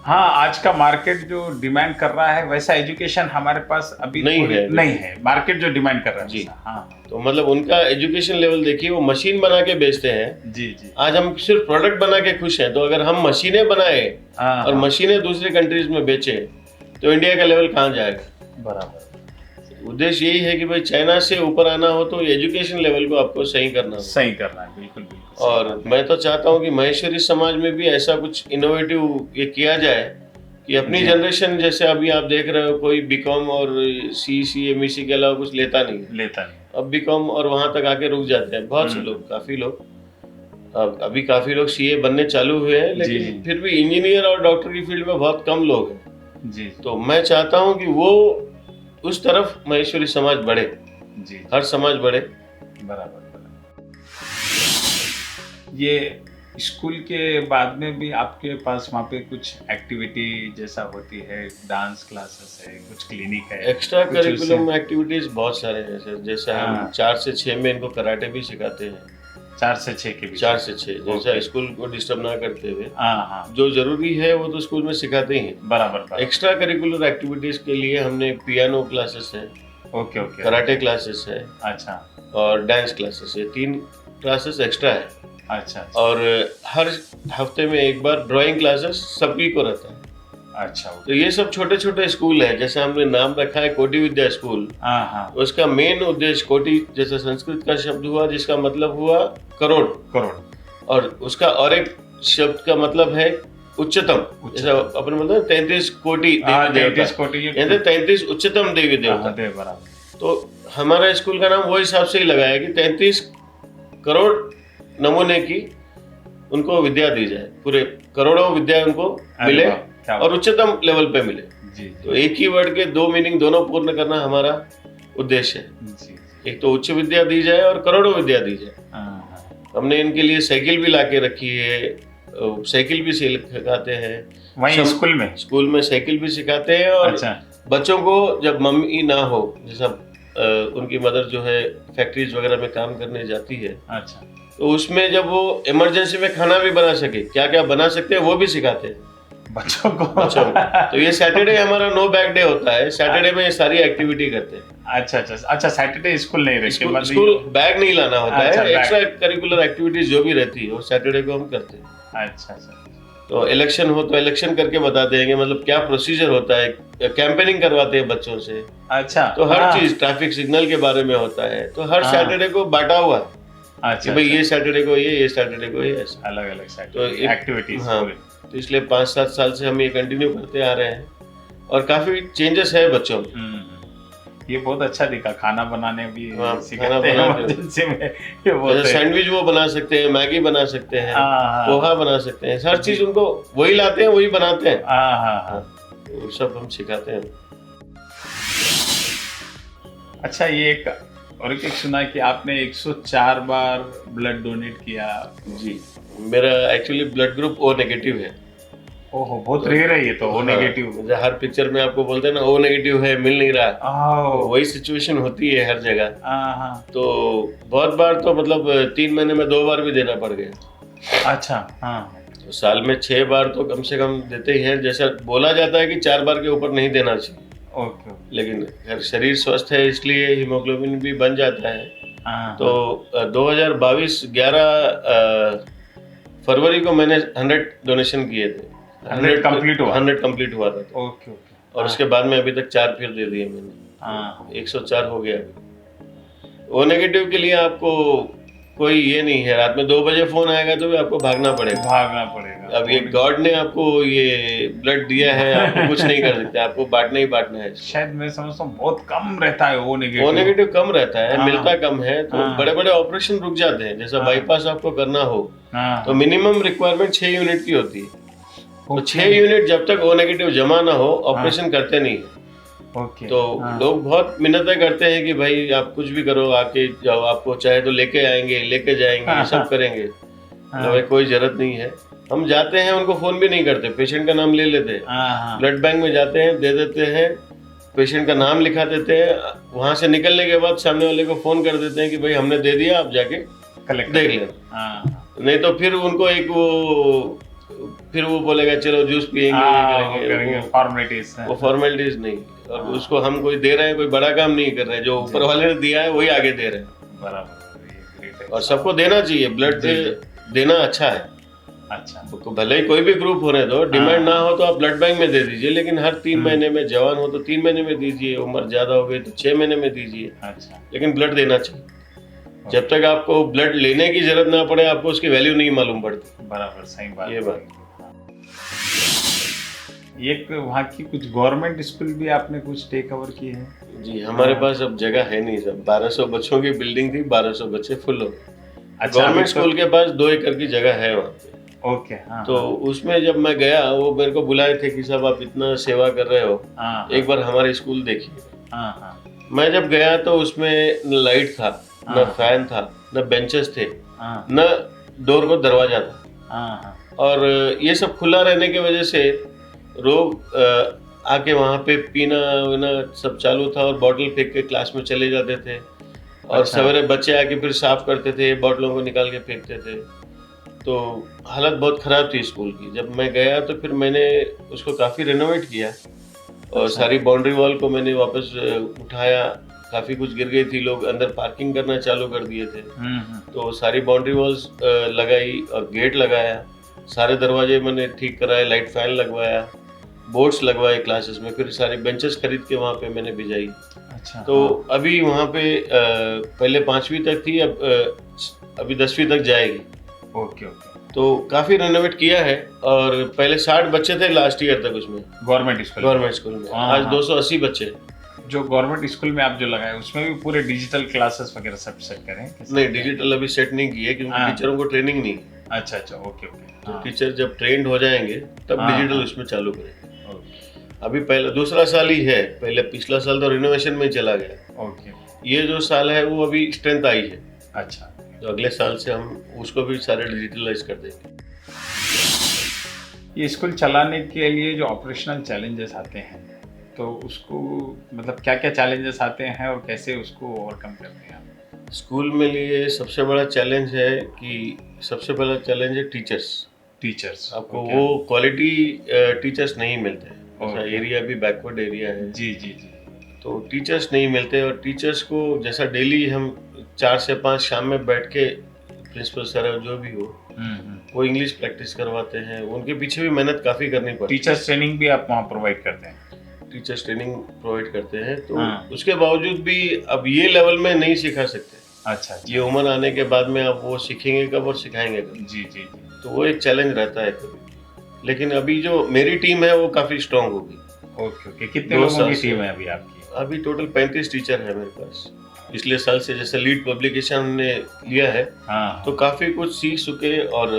हाँ आज का मार्केट जो डिमांड कर रहा है वैसा एजुकेशन हमारे पास अभी नहीं है। मार्केट जो डिमांड कर रहा है जी। वैसा, हाँ तो मतलब उनका एजुकेशन लेवल देखिए, वो मशीन बना के बेचते हैं। जी जी आज हम सिर्फ प्रोडक्ट बना के खुश हैं, तो अगर हम मशीनें बनाए हाँ और हाँ, मशीनें दूसरी कंट्रीज में बेचे तो इंडिया का लेवल कहाँ जाएगा। बराबर उद्देश्य यही है कि भाई चाइना से ऊपर आना हो तो एजुकेशन लेवल को आपको सही करना हो। सही करना है, बिल्कुल बिल्कुल सही और बात है। मैं तो चाहता हूँ कि महेश्वरी समाज में भी ऐसा कुछ इनोवेटिव ये किया जाए कि अपनी जी। जनरेशन, जैसे अभी आप देख रहे हो कोई बीकॉम और CMEC के अलावा कुछ लेता नहीं है। लेता नहीं अब बीकॉम और वहां तक आके रुक जाते हैं बहुत से लोग, काफी लोग। अब अभी काफी लोग CA बनने चालू हुए हैं, जी। लेकिन फिर भी इंजीनियर और डॉक्टर की फील्ड में बहुत कम लोग हैं। जी तो मैं चाहता हूँ कि वो उस तरफ महेश्वरी समाज बढ़े, जी हर समाज बढ़े। बराबर बराबर। ये स्कूल के बाद में भी आपके पास वहाँ पे कुछ एक्टिविटी जैसा होती है, डांस क्लासेस है, कुछ क्लिनिक है? एक्स्ट्रा कुछ करिकुलम उससे- एक्टिविटीज बहुत सारे हैं, जैसे हम हाँ। 4 से 6 में इनको कराटे भी सिखाते हैं। 4 से 6 के बीच? 4 से 6 जैसा ओके। स्कूल को डिस्टर्ब ना करते हुए, हाँ हाँ जो जरूरी है वो तो स्कूल में सिखाते ही हैं। बराबर बराबर। एक्स्ट्रा करिकुलर एक्टिविटीज के लिए हमने पियानो क्लासेस है, ओके ओके कराटे क्लासेस है अच्छा और डांस क्लासेस है। 3 क्लासेस एक्स्ट्रा है। अच्छा अच्छा और हर हफ्ते में एक बार ड्राइंग क्लासेस सभी को रहता है। अच्छा तो ये सब छोटे छोटे स्कूल है, जैसे हमने नाम रखा है कोटि विद्या स्कूल। हाँ हाँ उसका मेन उद्देश्य, कोटि जैसे संस्कृत का शब्द हुआ जिसका मतलब हुआ करोड़, करोड़ और उसका और एक शब्द का मतलब है उच्चतम। जैसा अपन बोलते हैं 33 कोटि हाँ, देवी 33 देवता, कोटि ये- यानी 33 उच्चतम देवी देवता। हाँ, दे बराबर। तो हमारा स्कूल का नाम वो हिसाब से ही लगा है कि 33 करोड़ नमूने की उनको विद्या दी जाए, पूरे करोड़ों विद्या उनको अरे मिले वाह, क्या और उच्चतम लेवल पे मिले। जी तो एक ही वर्ड के 2 मीनिंग दोनों पूर्ण करना हमारा उद्देश्य है। जी जी एक तो उच्च विद्या दी जाए और करोड़ों विद्या दी जाए। हाँ हाँ हमने इनके लिए साइकिल भी लाके रखी है, साइकिल भी सिखाते हैं वहीं स्कूल में? स्कूल में साइकिल भी सिखाते हैं। और अच्छा बच्चों को जब मम्मी ना हो, जैसा उनकी मदर जो है फैक्ट्रीज वगैरह में काम करने जाती है, अच्छा तो उसमें जब वो इमरजेंसी में खाना भी बना सके, क्या क्या बना सकते हैं वो भी सिखाते हैं बच्चों को। बच्चों को। तो ये सैटरडे हमारा नो बैग डे होता है, सैटरडे में ये सारी एक्टिविटी करते हैं। अच्छा अच्छा अच्छा सैटरडे स्कूल नहीं रखे? मतलब स्कूल बैग नहीं लाना होता अच्छा, है, बैग। एक्स्ट्रा करिकुलर एक्टिविटीज जो भी रहती है वो सैटरडे को हम करते हैं। अच्छा अच्छा तो इलेक्शन हो तो इलेक्शन करके बताते हैं कि मतलब क्या प्रोसीजर होता है, कैंपेनिंग करवाते हैं बच्चों से। अच्छा तो हर हाँ, चीज ट्रैफिक सिग्नल के बारे में होता है। तो हर हाँ। सैटरडे को बांटा हुआ है कि अच्छा भाई ये सैटरडे को ये सैटरडे को ये, ऐसा। अलग अलग तो एक्टिविटीज हाँ, तो इसलिए 5-7 साल से हम ये कंटिन्यू करते आ रहे हैं। और काफी चेंजेस है बच्चों में। ये बहुत अच्छा दिखा, खाना बनाने भी हाँ, सिखाते हैं इमरजेंसी में। ये बहुत जैसे सैंडविच वो बना सकते हैं, मैगी बना सकते हैं, पोहा बना सकते हैं, हर चीज उनको वही लाते हैं, वही बनाते हैं। वो सब हम सिखाते हैं। अच्छा, ये एक सुना कि आपने 104 बार ब्लड डोनेट किया। जी, मेरा actually blood group O negative है। ओहो, बहुत रेयर है ये तो, ओ नेगेटिव। हर पिक्चर में आपको बोलते हैं ना ओ नेगेटिव है, मिल नहीं रहा। तो वही सिचुएशन होती है हर जगह। तो बहुत बार तो मतलब 3 महीने में 2 बार भी देना पड़ गया। अच्छा। तो साल में 6 बार तो कम से कम देते ही हैं। जैसा बोला जाता है कि 4 बार के ऊपर नहीं देना चाहिए। ओके। लेकिन अगर शरीर स्वस्थ है इसलिए हीमोग्लोबिन भी बन जाता है। तो 2022 11 फरवरी को मैंने 100 डोनेशन किए थे। 100 कंप्लीट हुआ था। ओके। और उसके बाद में अभी तक 4 फिर दे दिए मैंने। 104 हो गया अभी। ओ नेगेटिव के लिए आपको कोई ये नहीं है, रात में 2 बजे फोन आएगा तो भी आपको भागना पड़ेगा। अब ये गॉड ने आपको ये ब्लड दिया है, आपको कुछ नहीं कर सकते, आपको बांटना ही बांटना है। शायद मैं समझता हूँ बहुत कम रहता है ओ नेगेटिव कम रहता है, मिलता कम है। तो बड़े बड़े ऑपरेशन रुक जाते हैं। जैसा बाईपास आपको करना हो तो मिनिमम रिक्वायरमेंट 6 यूनिट की होती है। तो 6 यूनिट जब तक ओ नेगेटिव जमा ना हो ऑपरेशन करते नहीं है। तो लोग बहुत मिन्नतें करते हैं कि भाई आप कुछ भी करो, आके जाओ, आपको चाहे तो लेके आएंगे, लेके जाएंगे, सब करेंगे। तो कोई जरूरत नहीं है। हम जाते हैं, उनको फोन भी नहीं करते, पेशेंट का नाम ले लेते हैं, ब्लड बैंक में जाते हैं, दे देते हैं, पेशेंट का नाम लिखा देते हैं। वहां से निकलने के बाद सामने वाले को फोन कर देते हैं कि भाई हमने दे दिया, आप जाके देख लेना। नहीं तो फिर उनको फिर वो बोलेगा चलो जूस पियेंगे, वो फॉर्मेलिटीज नहीं। और उसको हम कोई दे रहे हैं, कोई बड़ा काम नहीं कर रहे हैं, जो ऊपर वाले ने दिया है वही आगे दे रहे हैं। बराबर। और सबको देना चाहिए, ब्लड देना अच्छा है। अच्छा, तो भले ही कोई भी ग्रुप होने दो, डिमांड ना हो तो आप ब्लड बैंक में दे दीजिए, लेकिन हर 3 महीने में, जवान हो तो 3 महीने में दीजिए, उम्र ज्यादा हो गई तो 6 महीने में दीजिए। अच्छा, लेकिन ब्लड देना चाहिए। जब तक आपको ब्लड लेने की जरूरत ना पड़े, आपको उसकी वैल्यू नहीं मालूम पड़ती। बराबर, सही बात। ये बात। एक वहाँ की कुछ गवर्नमेंट स्कूल भी आपने कुछ टेक ओवर किए हैं? जी, हमारे पास अब जगह है नहीं सर। 1200 बच्चों की बिल्डिंग थी, 1200 बच्चे फुल हो गए। अच्छा, गवर्नमेंट स्कूल के पास 2 एकड़ की जगह है वहाँ पे। ओके। तो उसमें जब मैं गया, वो मेरे को बुलाए थे कि साहब आप इतना सेवा कर रहे हो, एक बार हमारे स्कूल देखिए। मैं जब गया तो उसमें न लाइट था, न फैन था, न बेंचेस थे, न डोर को दरवाजा था। और ये सब खुला रहने की वजह से लोग आके वहाँ पे पीना वीना सब चालू था, और बॉटल फेंक के क्लास में चले जाते थे। और सवेरे बच्चे आके फिर साफ करते थे, बॉटलों को निकाल के फेंकते थे। तो हालत बहुत ख़राब थी स्कूल की। जब मैं गया तो फिर मैंने उसको काफ़ी रेनोवेट किया, और सारी बाउंड्री वॉल को मैंने वापस उठाया। काफ़ी कुछ गिर गई थी, लोग अंदर पार्किंग करना चालू कर दिए थे। तो सारी बाउंड्री वॉल्स लगाई और गेट लगाया, सारे दरवाजे मैंने ठीक कराए, लाइट फैन लगवाया, बोर्ड्स लगवाए क्लासेस में, फिर सारी बेंचेस खरीद के वहाँ पे मैंने भिजाई। अच्छा। तो अभी वहाँ पे पहले 5वीं तक थी, अब अभी 10वीं तक जाएगी। ओके। तो काफ़ी रेनोवेट किया है। और पहले 60 बच्चे थे लास्ट ईयर तक उसमें, गवर्नमेंट स्कूल में। आज 280 बच्चे। जो गवर्नमेंट स्कूल में आप जो लगाए उसमें भी पूरे डिजिटल क्लासेस वगैरह सब सेट करें? नहीं, डिजिटल अभी सेट नहीं किए, क्योंकि टीचरों को ट्रेनिंग नहीं है। अच्छा, ओके। तो टीचर जब ट्रेंड हो जाएंगे तब डिजिटल उसमें चालू करेंगे। अभी पहले दूसरा साल ही है, पहले पिछला साल तो रिनोवेशन में ही चला गया। ओके। ये जो साल है वो अभी स्ट्रेंथ आई है। अच्छा। तो अगले साल से हम उसको भी सारे डिजिटलाइज कर देंगे। ये स्कूल चलाने के लिए जो ऑपरेशनल चैलेंजेस आते हैं, तो उसको मतलब क्या क्या चैलेंजेस आते हैं और कैसे उसको ओवरकम करते हैं आप? स्कूल में लिए सबसे बड़ा चैलेंज है कि सबसे पहला चैलेंज है टीचर्स। आपको वो क्वालिटी टीचर्स नहीं मिलते हैं। एरिया भी बैकवर्ड एरिया है। जी। तो टीचर्स नहीं मिलते, और टीचर्स को जैसा डेली हम 4 से 5 शाम में बैठ के, प्रिंसिपल सर जो भी हो, वो इंग्लिश प्रैक्टिस करवाते हैं। उनके पीछे भी मेहनत काफ़ी करनी पड़ती है। टीचर्स ट्रेनिंग भी आप वहाँ प्रोवाइड करते हैं? टीचर्स ट्रेनिंग प्रोवाइड करते हैं। तो उसके बावजूद भी अब ये लेवल में नहीं सिखा सकते। अच्छा। ये उम्र आने के बाद में आप वो सीखेंगे कब और सिखाएंगे कब? जी। तो वो एक चैलेंज रहता है कभी। लेकिन अभी जो मेरी टीम है वो काफ़ी स्ट्रांग होगी। ओके ओके, कितने 2 लोगों साल की से। टीम है अभी आपकी? अभी टोटल 35 टीचर है मेरे पास। पिछले साल से जैसे लीड पब्लिकेशन हमने लिया है, हाँ तो हाँ, काफ़ी कुछ सीख चुके और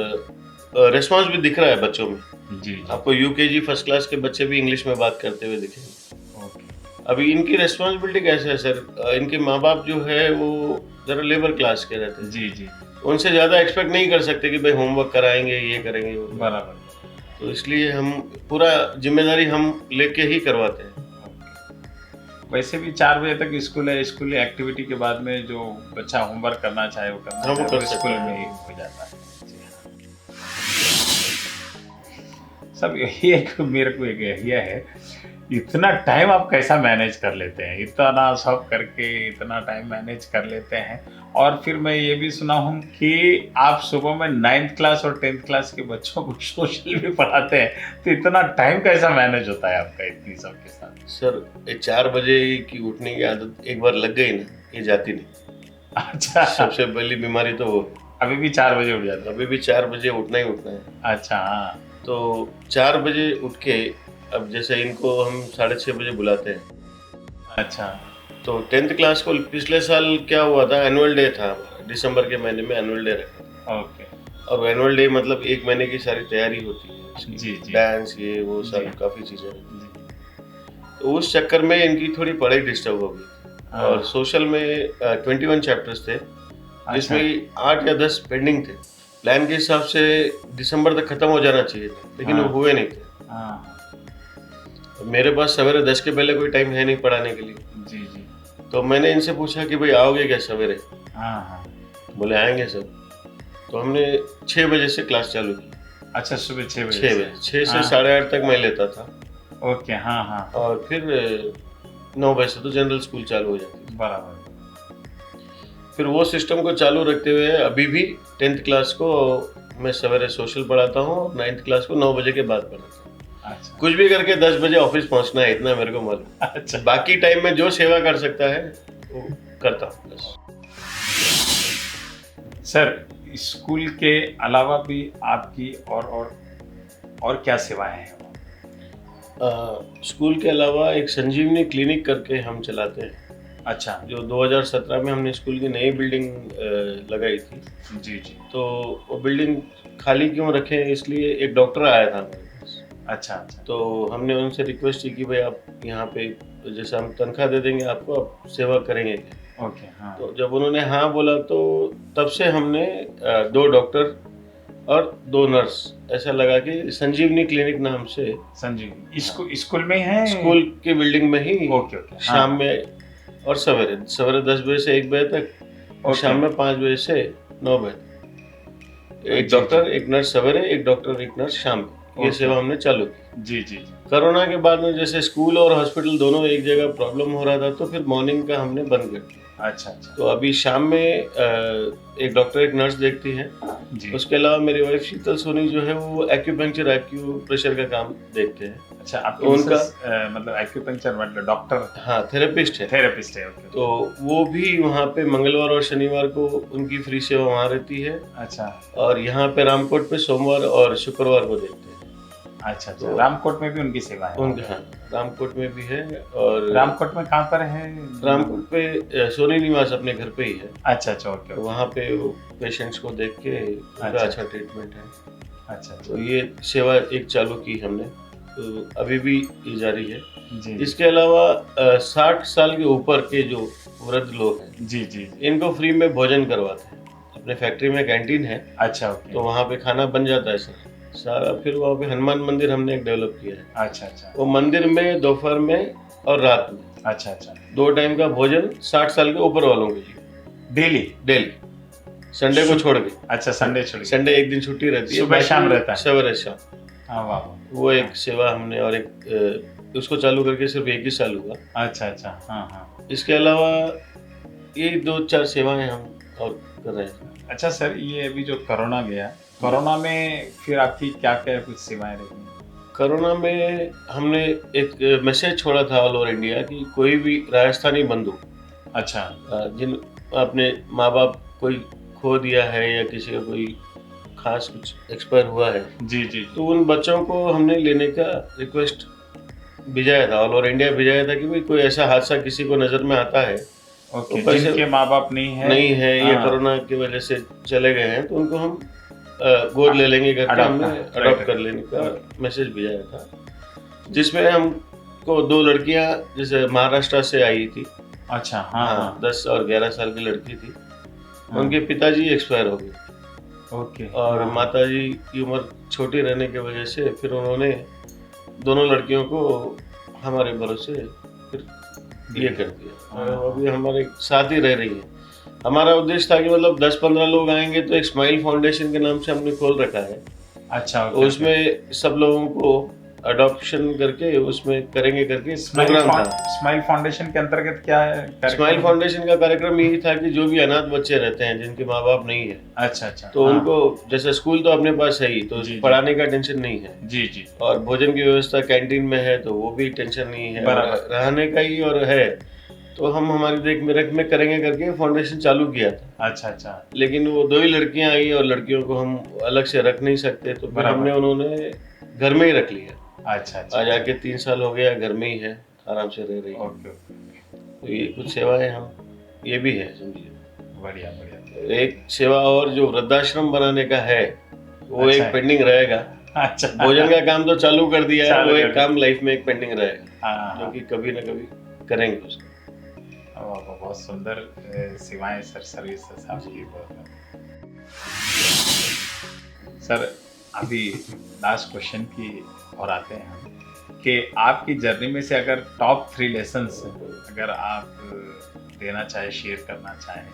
रिस्पॉन्स भी दिख रहा है बच्चों में। जी जी, आपको यूकेजी फर्स्ट क्लास के बच्चे भी इंग्लिश में बात करते हुए दिखेंगे। ओके, अभी इनकी रिस्पॉन्सिबिलिटी कैसे है सर? इनके माँ-बाप जो है वो ज़रा लेबर क्लास के रहते हैं। जी जी, उनसे ज़्यादा एक्सपेक्ट नहीं कर सकते कि भाई होमवर्क कराएँगे, ये करेंगे, वो करेंगे। बराबर। तो इसलिए हम पूरा ज़िम्मेदारी हम लेके ही करवाते हैं। वैसे भी 4 बजे तक स्कूल है, स्कूल एक्टिविटी के बाद में जो बच्चा होमवर्क करना चाहे वो करना हाँ, वो चाहे कर वो सकता स्कूल है। में ही हो जाता है। जी हाँ। सब यही एक मेरे को एक ये है, इतना टाइम आप कैसा मैनेज कर लेते हैं? इतना सब करके इतना टाइम मैनेज कर लेते हैं। और फिर मैं ये भी सुना हूँ कि आप सुबह में 9th क्लास और 10th क्लास के बच्चों को सोशल भी पढ़ाते हैं, तो इतना टाइम कैसा मैनेज होता है आपका इतनी सबके साथ? सर, ये 4 बजे की उठने की आदत एक बार लग गई ना, ये जाती नहीं। अच्छा, सबसे पहली बीमारी तो वो है। अभी भी 4 बजे उठ जाते हैं? अभी भी 4 बजे उठना ही उठना है। अच्छा, हाँ। तो 4 बजे उठ के अब जैसे इनको हम 6:30 बजे बुलाते हैं। अच्छा, तो 10th क्लास को पिछले साल क्या हुआ था, एनुअल डे था हमारा, दिसंबर के महीने में एनुअल डे रखा था। ओके। और एनुअल डे मतलब 1 महीने की सारी तैयारी होती है इसकी। जी, जी। डांस ये वो सब जी। काफ़ी चीज़ें। जी। तो उस चक्कर में इनकी थोड़ी पढ़ाई डिस्टर्ब हो गई। हाँ। और सोशल में 21 चैप्टर्स थे, जिसमें 8 या 10 पेंडिंग थे। प्लान के हिसाब से दिसंबर तक खत्म हो जाना चाहिए था, लेकिन वो हाँ। हुए नहीं थे। हाँ, अब मेरे पास सवेरे 10 के पहले कोई टाइम है नहीं पढ़ाने के लिए। जी, जी। तो मैंने इनसे पूछा कि भाई आओगे क्या सवेरे? हाँ, हाँ। बोले आएंगे सब। तो हमने 6 बजे से क्लास चालू की। अच्छा, सुबह 6 बजे 6 से? बजे 6 से हाँ। 8:30 तक मैं लेता था। ओके, हाँ, हाँ। और फिर 9 बजे से तो जनरल स्कूल चालू हो जाती थी। बराबर। फिर वो सिस्टम को चालू रखते हुए अभी भी 10th क्लास को मैं सवेरे सोशल पढ़ाता हूँ और 9th क्लास को 9 बजे के बाद पढ़ाता हूँ। अच्छा, कुछ भी करके 10 बजे ऑफिस पहुँचना है, इतना मेरे को मालूम। अच्छा। बाकी टाइम में जो सेवा कर सकता है वो करता हूँ बस। सर, स्कूल के अलावा भी आपकी और क्या सेवाएँ हैं? स्कूल के अलावा एक संजीवनी क्लिनिक करके हम चलाते हैं, अच्छा, जो 2017 में हमने स्कूल की नई बिल्डिंग लगाई थी। जी, जी। तो वो बिल्डिंग खाली क्यों रखें, इसलिए एक डॉक्टर आया था हमारे पास। अच्छा, अच्छा। तो हमने उनसे रिक्वेस्ट की कि भाई आप यहाँ पे जैसे हम तनख्वाह दे देंगे आपको, आप सेवा करेंगे क्या? ओके, हाँ। तो जब उन्होंने हाँ बोला तो तब से हमने 2 डॉक्टर और 2 नर्स ऐसा लगा के संजीवनी क्लिनिक नाम से संजीव स्कूल में है? स्कूल की बिल्डिंग में ही ओके, ओके। हाँ। शाम में और सवेरे 10 बजे से 1 बजे तक और ओके। शाम में 5 बजे से 9 बजे तक। एक जी, डॉक्टर, जी। एक नर्स सवेरे, एक डॉक्टर, एक नर्स शाम को। ये ओके। सेवा हमने चालू की। जी, जी, जी। कोरोना के बाद में जैसे स्कूल और हॉस्पिटल दोनों एक जगह प्रॉब्लम हो रहा था, तो फिर मॉर्निंग का हमने बंद कर दिया। अच्छा, अच्छा। तो अभी शाम में एक डॉक्टर, एक नर्स देखती है। जी। उसके अलावा मेरी वाइफ शीतल सोनी जो है वो एक्यूपंक्चर, एक्यूप्रेशर का काम देखते हैं। अच्छा, आपकी उनका- मिसेस मतलब एक्यूपंक्चर मतलब डॉक्टर, हाँ, थेरेपिस्ट है। थेरेपिस्ट है? ओके। तो वो भी वहाँ पे मंगलवार और शनिवार को उनकी फ्री सेवा वहाँ रहती है। अच्छा, और यहाँ पे रामकोट पे सोमवार और शुक्रवार को देखते हैं। अच्छा, अच्छा। तो- रामकोट में भी उनकी सेवा है? उनके हाँ, रामकोट में भी है। और रामकोट में कहाँ पर है? रामकोट पे सोनी निवास अपने घर पे ही है। अच्छा, अच्छा, ओके, तो ओके। वहाँ पे वो पेशेंट्स को देख के उनका अच्छा। अच्छा ट्रीटमेंट है। अच्छा, अच्छा। तो ये सेवा एक चालू की हमने, तो अभी भी ये जारी है। जी, इसके अलावा 60 साल के ऊपर के जो वृद्ध लोग हैं, जी, जी, जी। इनको फ्री में भोजन करवाते हैं। अपने फैक्ट्री में कैंटीन है, अच्छा, ओके। तो वहाँ पे खाना बन जाता है सारा। फिर वहाँ पे हनुमान मंदिर हमने एक डेवलप किया है। अच्छा, अच्छा। वो मंदिर में दोपहर में और रात में अच्छा, अच्छा। 2 टाइम का भोजन 60 साल के ऊपर वालों के लिए डेली? डेली, संडे को छोड़ के। अच्छा, संडे छोड़िए। संडे एक दिन छुट्टी रहती है, सुबह बाकी शाम रहता है? सवेरे शाम। हाँ, वाह, वाह। वो एक सेवा हमने, और एक उसको चालू करके सिर्फ 1 ही साल हुआ। अच्छा, अच्छा। हाँ, हाँ। इसके अलावा ये 2-4 सेवाएं हम और कर रहे हैं। अच्छा सर, ये अभी जो कोरोना गया, कोरोना में फिर आपकी क्या-क्या कुछ सेवाएँ रही? कोरोना में हमने एक मैसेज छोड़ा था ऑल ओवर इंडिया कि कोई भी राजस्थानी बंधु अच्छा, जिन अपने माँ बाप कोई खो दिया है या किसी का कोई खास कुछ एक्सपायर हुआ है, जी, जी, जी। तो उन बच्चों को हमने लेने का रिक्वेस्ट भिजाया था, ऑल ओवर इंडिया भिजाया था कि भाई कोई ऐसा हादसा किसी को नज़र में आता है ओके, तो जिनके माँ बाप नहीं है ये हाँ। कोरोना की वजह से चले गए हैं तो उनको हम गोद ले लेंगे करके Adopt, हमने हाँ, अडॉप्ट right, कर लेने का मैसेज भिजाया था, जिसमें हमको 2 लड़कियां जैसे महाराष्ट्र से आई थी। अच्छा हाँ हाँ 10 और 11 साल की लड़की थी। हाँ। उनके पिताजी एक्सपायर हो गए ओके और हाँ, माताजी की उम्र छोटी रहने की वजह से फिर उन्होंने दोनों लड़कियों को हमारे भरोसे फिर ये कर दिया और अभी हमारे साथ ही रह रही है। हमारा उद्देश्य था कि मतलब 10-15 लोग आएंगे तो एक स्माइल फाउंडेशन के नाम से हमने खोल रखा है। अच्छा तो उसमें सब लोगों को अडॉप्शन करके उसमें करेंगे करके प्रोग्राम था। स्माइल फाउंडेशन के अंतर्गत क्या है स्माइल फाउंडेशन का कार्यक्रम यही था कि जो भी अनाथ बच्चे रहते हैं जिनके माँ बाप नहीं है, अच्छा अच्छा तो हाँ, उनको जैसे स्कूल तो अपने पास है ही, तो जी, जी। पढ़ाने का टेंशन नहीं है जी जी और भोजन की व्यवस्था कैंटीन में है तो वो भी टेंशन नहीं है, बराबर। रहने का ही और है। तो हम हमारी देख रेख में करेंगे करके फाउंडेशन चालू किया था। अच्छा अच्छा लेकिन वो 2 ही लड़कियां आई और लड़कियों को हम अलग से रख नहीं सकते तो फिर बराबर। हमने उन्होंने घर में ही रख लिया। अच्छा अच्छा आज आके 3 साल हो गया, घर में ही है, आराम से रह रही है। ओके ओके तो ये कुछ सेवाएं हम ये भी है समझिए। बढ़िया बढ़िया एक सेवा और जो वृद्धाश्रम बनाने का है वो अच्छा एक पेंडिंग रहेगा। अच्छा भोजन का काम तो चालू कर दिया है, चालू वो कर एक दिया। काम लाइफ में एक पेंडिंग रहेगा हाँ जो हाँ कि कभी ना कभी करेंगे उसको। बहुत सुंदर सेवाएं सर, सर्विसेज आपकी बहुत। सर अभी लास्ट क्वेश्चन की और आते हैं हम कि आपकी जर्नी में से अगर टॉप 3 लेसन्स अगर आप देना चाहे, शेयर करना चाहें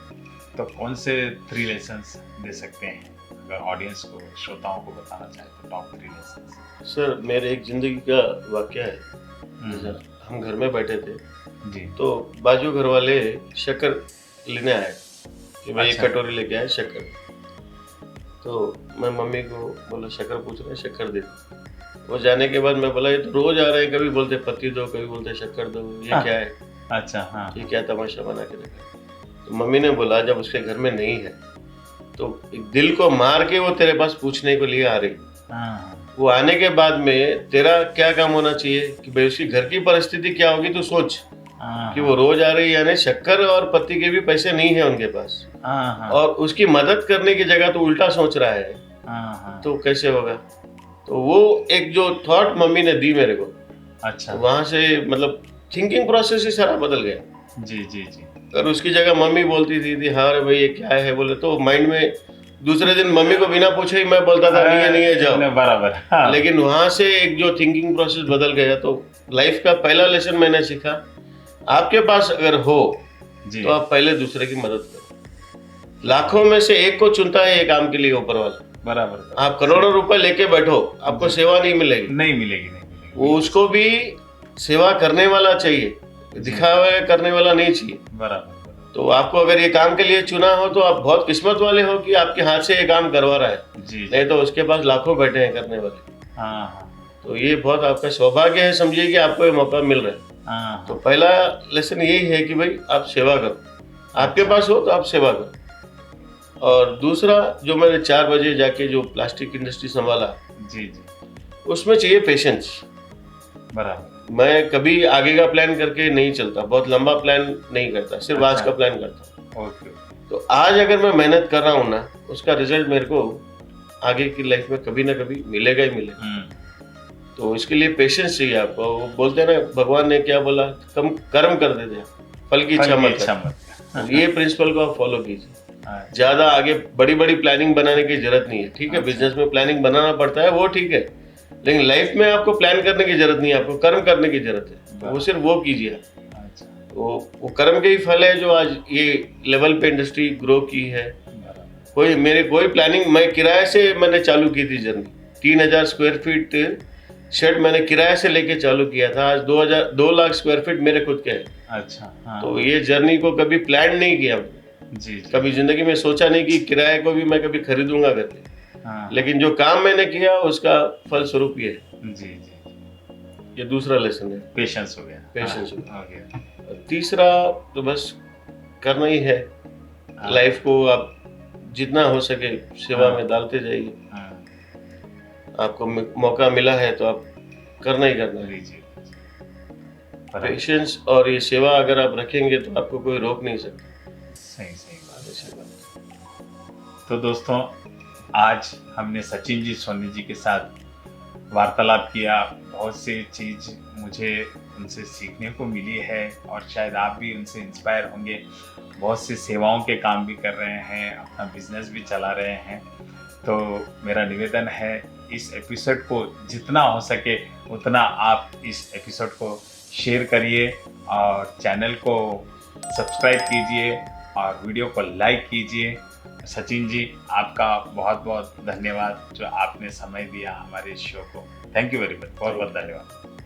तो कौन से 3 लेसन्स दे सकते हैं? अगर ऑडियंस को, श्रोताओं को बताना चाहे तो टॉप 3 लेसन्स। सर मेरे एक जिंदगी का वाकया है। जैसे हम घर में बैठे थे जी तो बाजू घर वाले शक्कर लेने आए कि भाई एक अच्छा। कटोरी लेके आए शक्कर। तो मैं मम्मी को बोला शक्कर पूछ रहे हैं, शक्कर दे दो। वो जाने के बाद मैं बोला ये तो रोज आ रहे हैं, कभी बोलते पत्ती दो, कभी बोलते शक्कर दो, ये हाँ। क्या है, अच्छा हाँ ये क्या तमाशा बना के रखा है। तो मम्मी ने बोला जब उसके घर में नहीं है तो एक दिल को मार के वो तेरे पास पूछने के लिए आ रही, हाँ वो आने के बाद में तेरा क्या काम होना चाहिए कि भाई उसकी घर की परिस्थिति क्या होगी तू सोच हाँ कि वो रोज आ रही है, यानी शक्कर और पत्ती के भी पैसे नहीं है उनके पास हाँ हाँ और उसकी मदद करने की जगह तो उल्टा सोच रहा है, हाँ हाँ तो कैसे होगा। तो वो एक जो थॉट मम्मी ने दी मेरे को, अच्छा वहां से मतलब थिंकिंग प्रोसेस ही सारा बदल गया। जी जी जी और उसकी जगह मम्मी बोलती थी हाँ रे भाई ये क्या है बोले तो माइंड में दूसरे दिन मम्मी को बिना पूछे ही मैं बोलता था नहीं है जाओ। बराबर हाँ। लेकिन वहां से एक जो थिंकिंग प्रोसेस बदल गया। तो लाइफ का पहला लेसन मैंने सीखा, आपके पास अगर हो जी तो आप पहले दूसरे की मदद करो। लाखों में से एक को चुनता है ये काम के लिए ऊपर वाला। बराबर आप करोड़ों रुपए लेके बैठो, आपको सेवा नहीं मिलेगी, नहीं मिलेगी नहीं मिलेगी वो उसको भी सेवा करने वाला चाहिए, दिखावा करने वाला नहीं चाहिए। बराबर तो आपको अगर ये काम के लिए चुना हो तो आप बहुत किस्मत वाले हो कि आपके हाथ से ये काम करवा रहा है, जी नहीं तो उसके पास लाखों बैठे हैं करने वाले। हाँ हाँ तो ये बहुत आपका सौभाग्य है, समझिए कि आपको ये मौका मिल रहा है। हाँ तो पहला लेसन यही है कि भाई आप सेवा करो, आपके पास हो तो आप सेवा करो। और दूसरा जो मैंने 4 बजे जाके जो प्लास्टिक इंडस्ट्री संभाला, जी जी उसमें चाहिए पेशेंस। बराबर मैं कभी आगे का प्लान करके नहीं चलता, बहुत लंबा प्लान नहीं करता, सिर्फ आज अच्छा। का प्लान करता हूँ। ओके तो आज अगर मैं मेहनत कर रहा हूँ ना, उसका रिजल्ट मेरे को आगे की लाइफ में कभी ना कभी मिलेगा ही मिलेगा। तो इसके लिए पेशेंस चाहिए आपको। वो बोलते हैं ना भगवान ने क्या बोला, कम कर्म कर देते हैं, फल की इच्छा मत करो। तो ये प्रिंसिपल को आप फॉलो कीजिए। ज्यादा आगे बड़ी बड़ी प्लानिंग बनाने की जरूरत नहीं है। ठीक है, बिजनेस में प्लानिंग बनाना पड़ता है, वो ठीक है, लेकिन लाइफ में आपको प्लान करने की जरूरत नहीं है, आपको कर्म करने की जरूरत है। वो सिर्फ वो कीजिए। वो कर्म के ही फल है जो आज ये लेवल पे इंडस्ट्री ग्रो की है। कोई प्लानिंग, मैं किराए से मैंने चालू की थी जर्नी। 3000 स्क्वायर फीट शेड मैंने किराए से लेके चालू किया था, आज 2 लाख स्क्वायर फीट मेरे खुद के हैं। अच्छा हाँ। तो ये जर्नी को कभी प्लान नहीं किया, जी कभी जिंदगी में सोचा नहीं कि किराए को भी मैं कभी खरीदूंगा करके। हाँ। लेकिन जो काम मैंने किया उसका फल स्वरूप ये है। जी जी ये दूसरा लेसन है, पेशेंस हो गया। पेशेंस हो गया। तीसरा तो बस करना ही है, लाइफ को आप जितना हो सके सेवा में डालते जाइए। आपको मौका मिला है तो आप करना ही करना है। जी पेशेंस और ये सेवा अगर आप रखेंगे तो आपको कोई रोक नहीं सकता। सही सही बात है। ऐसी बात। तो दोस्तों, आज हमने सचिन जी सोनी जी के साथ वार्तालाप किया। बहुत सी चीज़ मुझे उनसे सीखने को मिली है और शायद आप भी उनसे इंस्पायर होंगे। बहुत सी सेवाओं के काम भी कर रहे हैं, अपना बिजनेस भी चला रहे हैं। तो मेरा निवेदन है, इस एपिसोड को जितना हो सके उतना आप इस एपिसोड को शेयर करिए और चैनल को सब्सक्राइब कीजिए और वीडियो को लाइक कीजिए। सचिन जी, आपका बहुत बहुत धन्यवाद जो आपने समय दिया हमारे इस शो को। थैंक यू वेरी मच, बहुत बहुत धन्यवाद।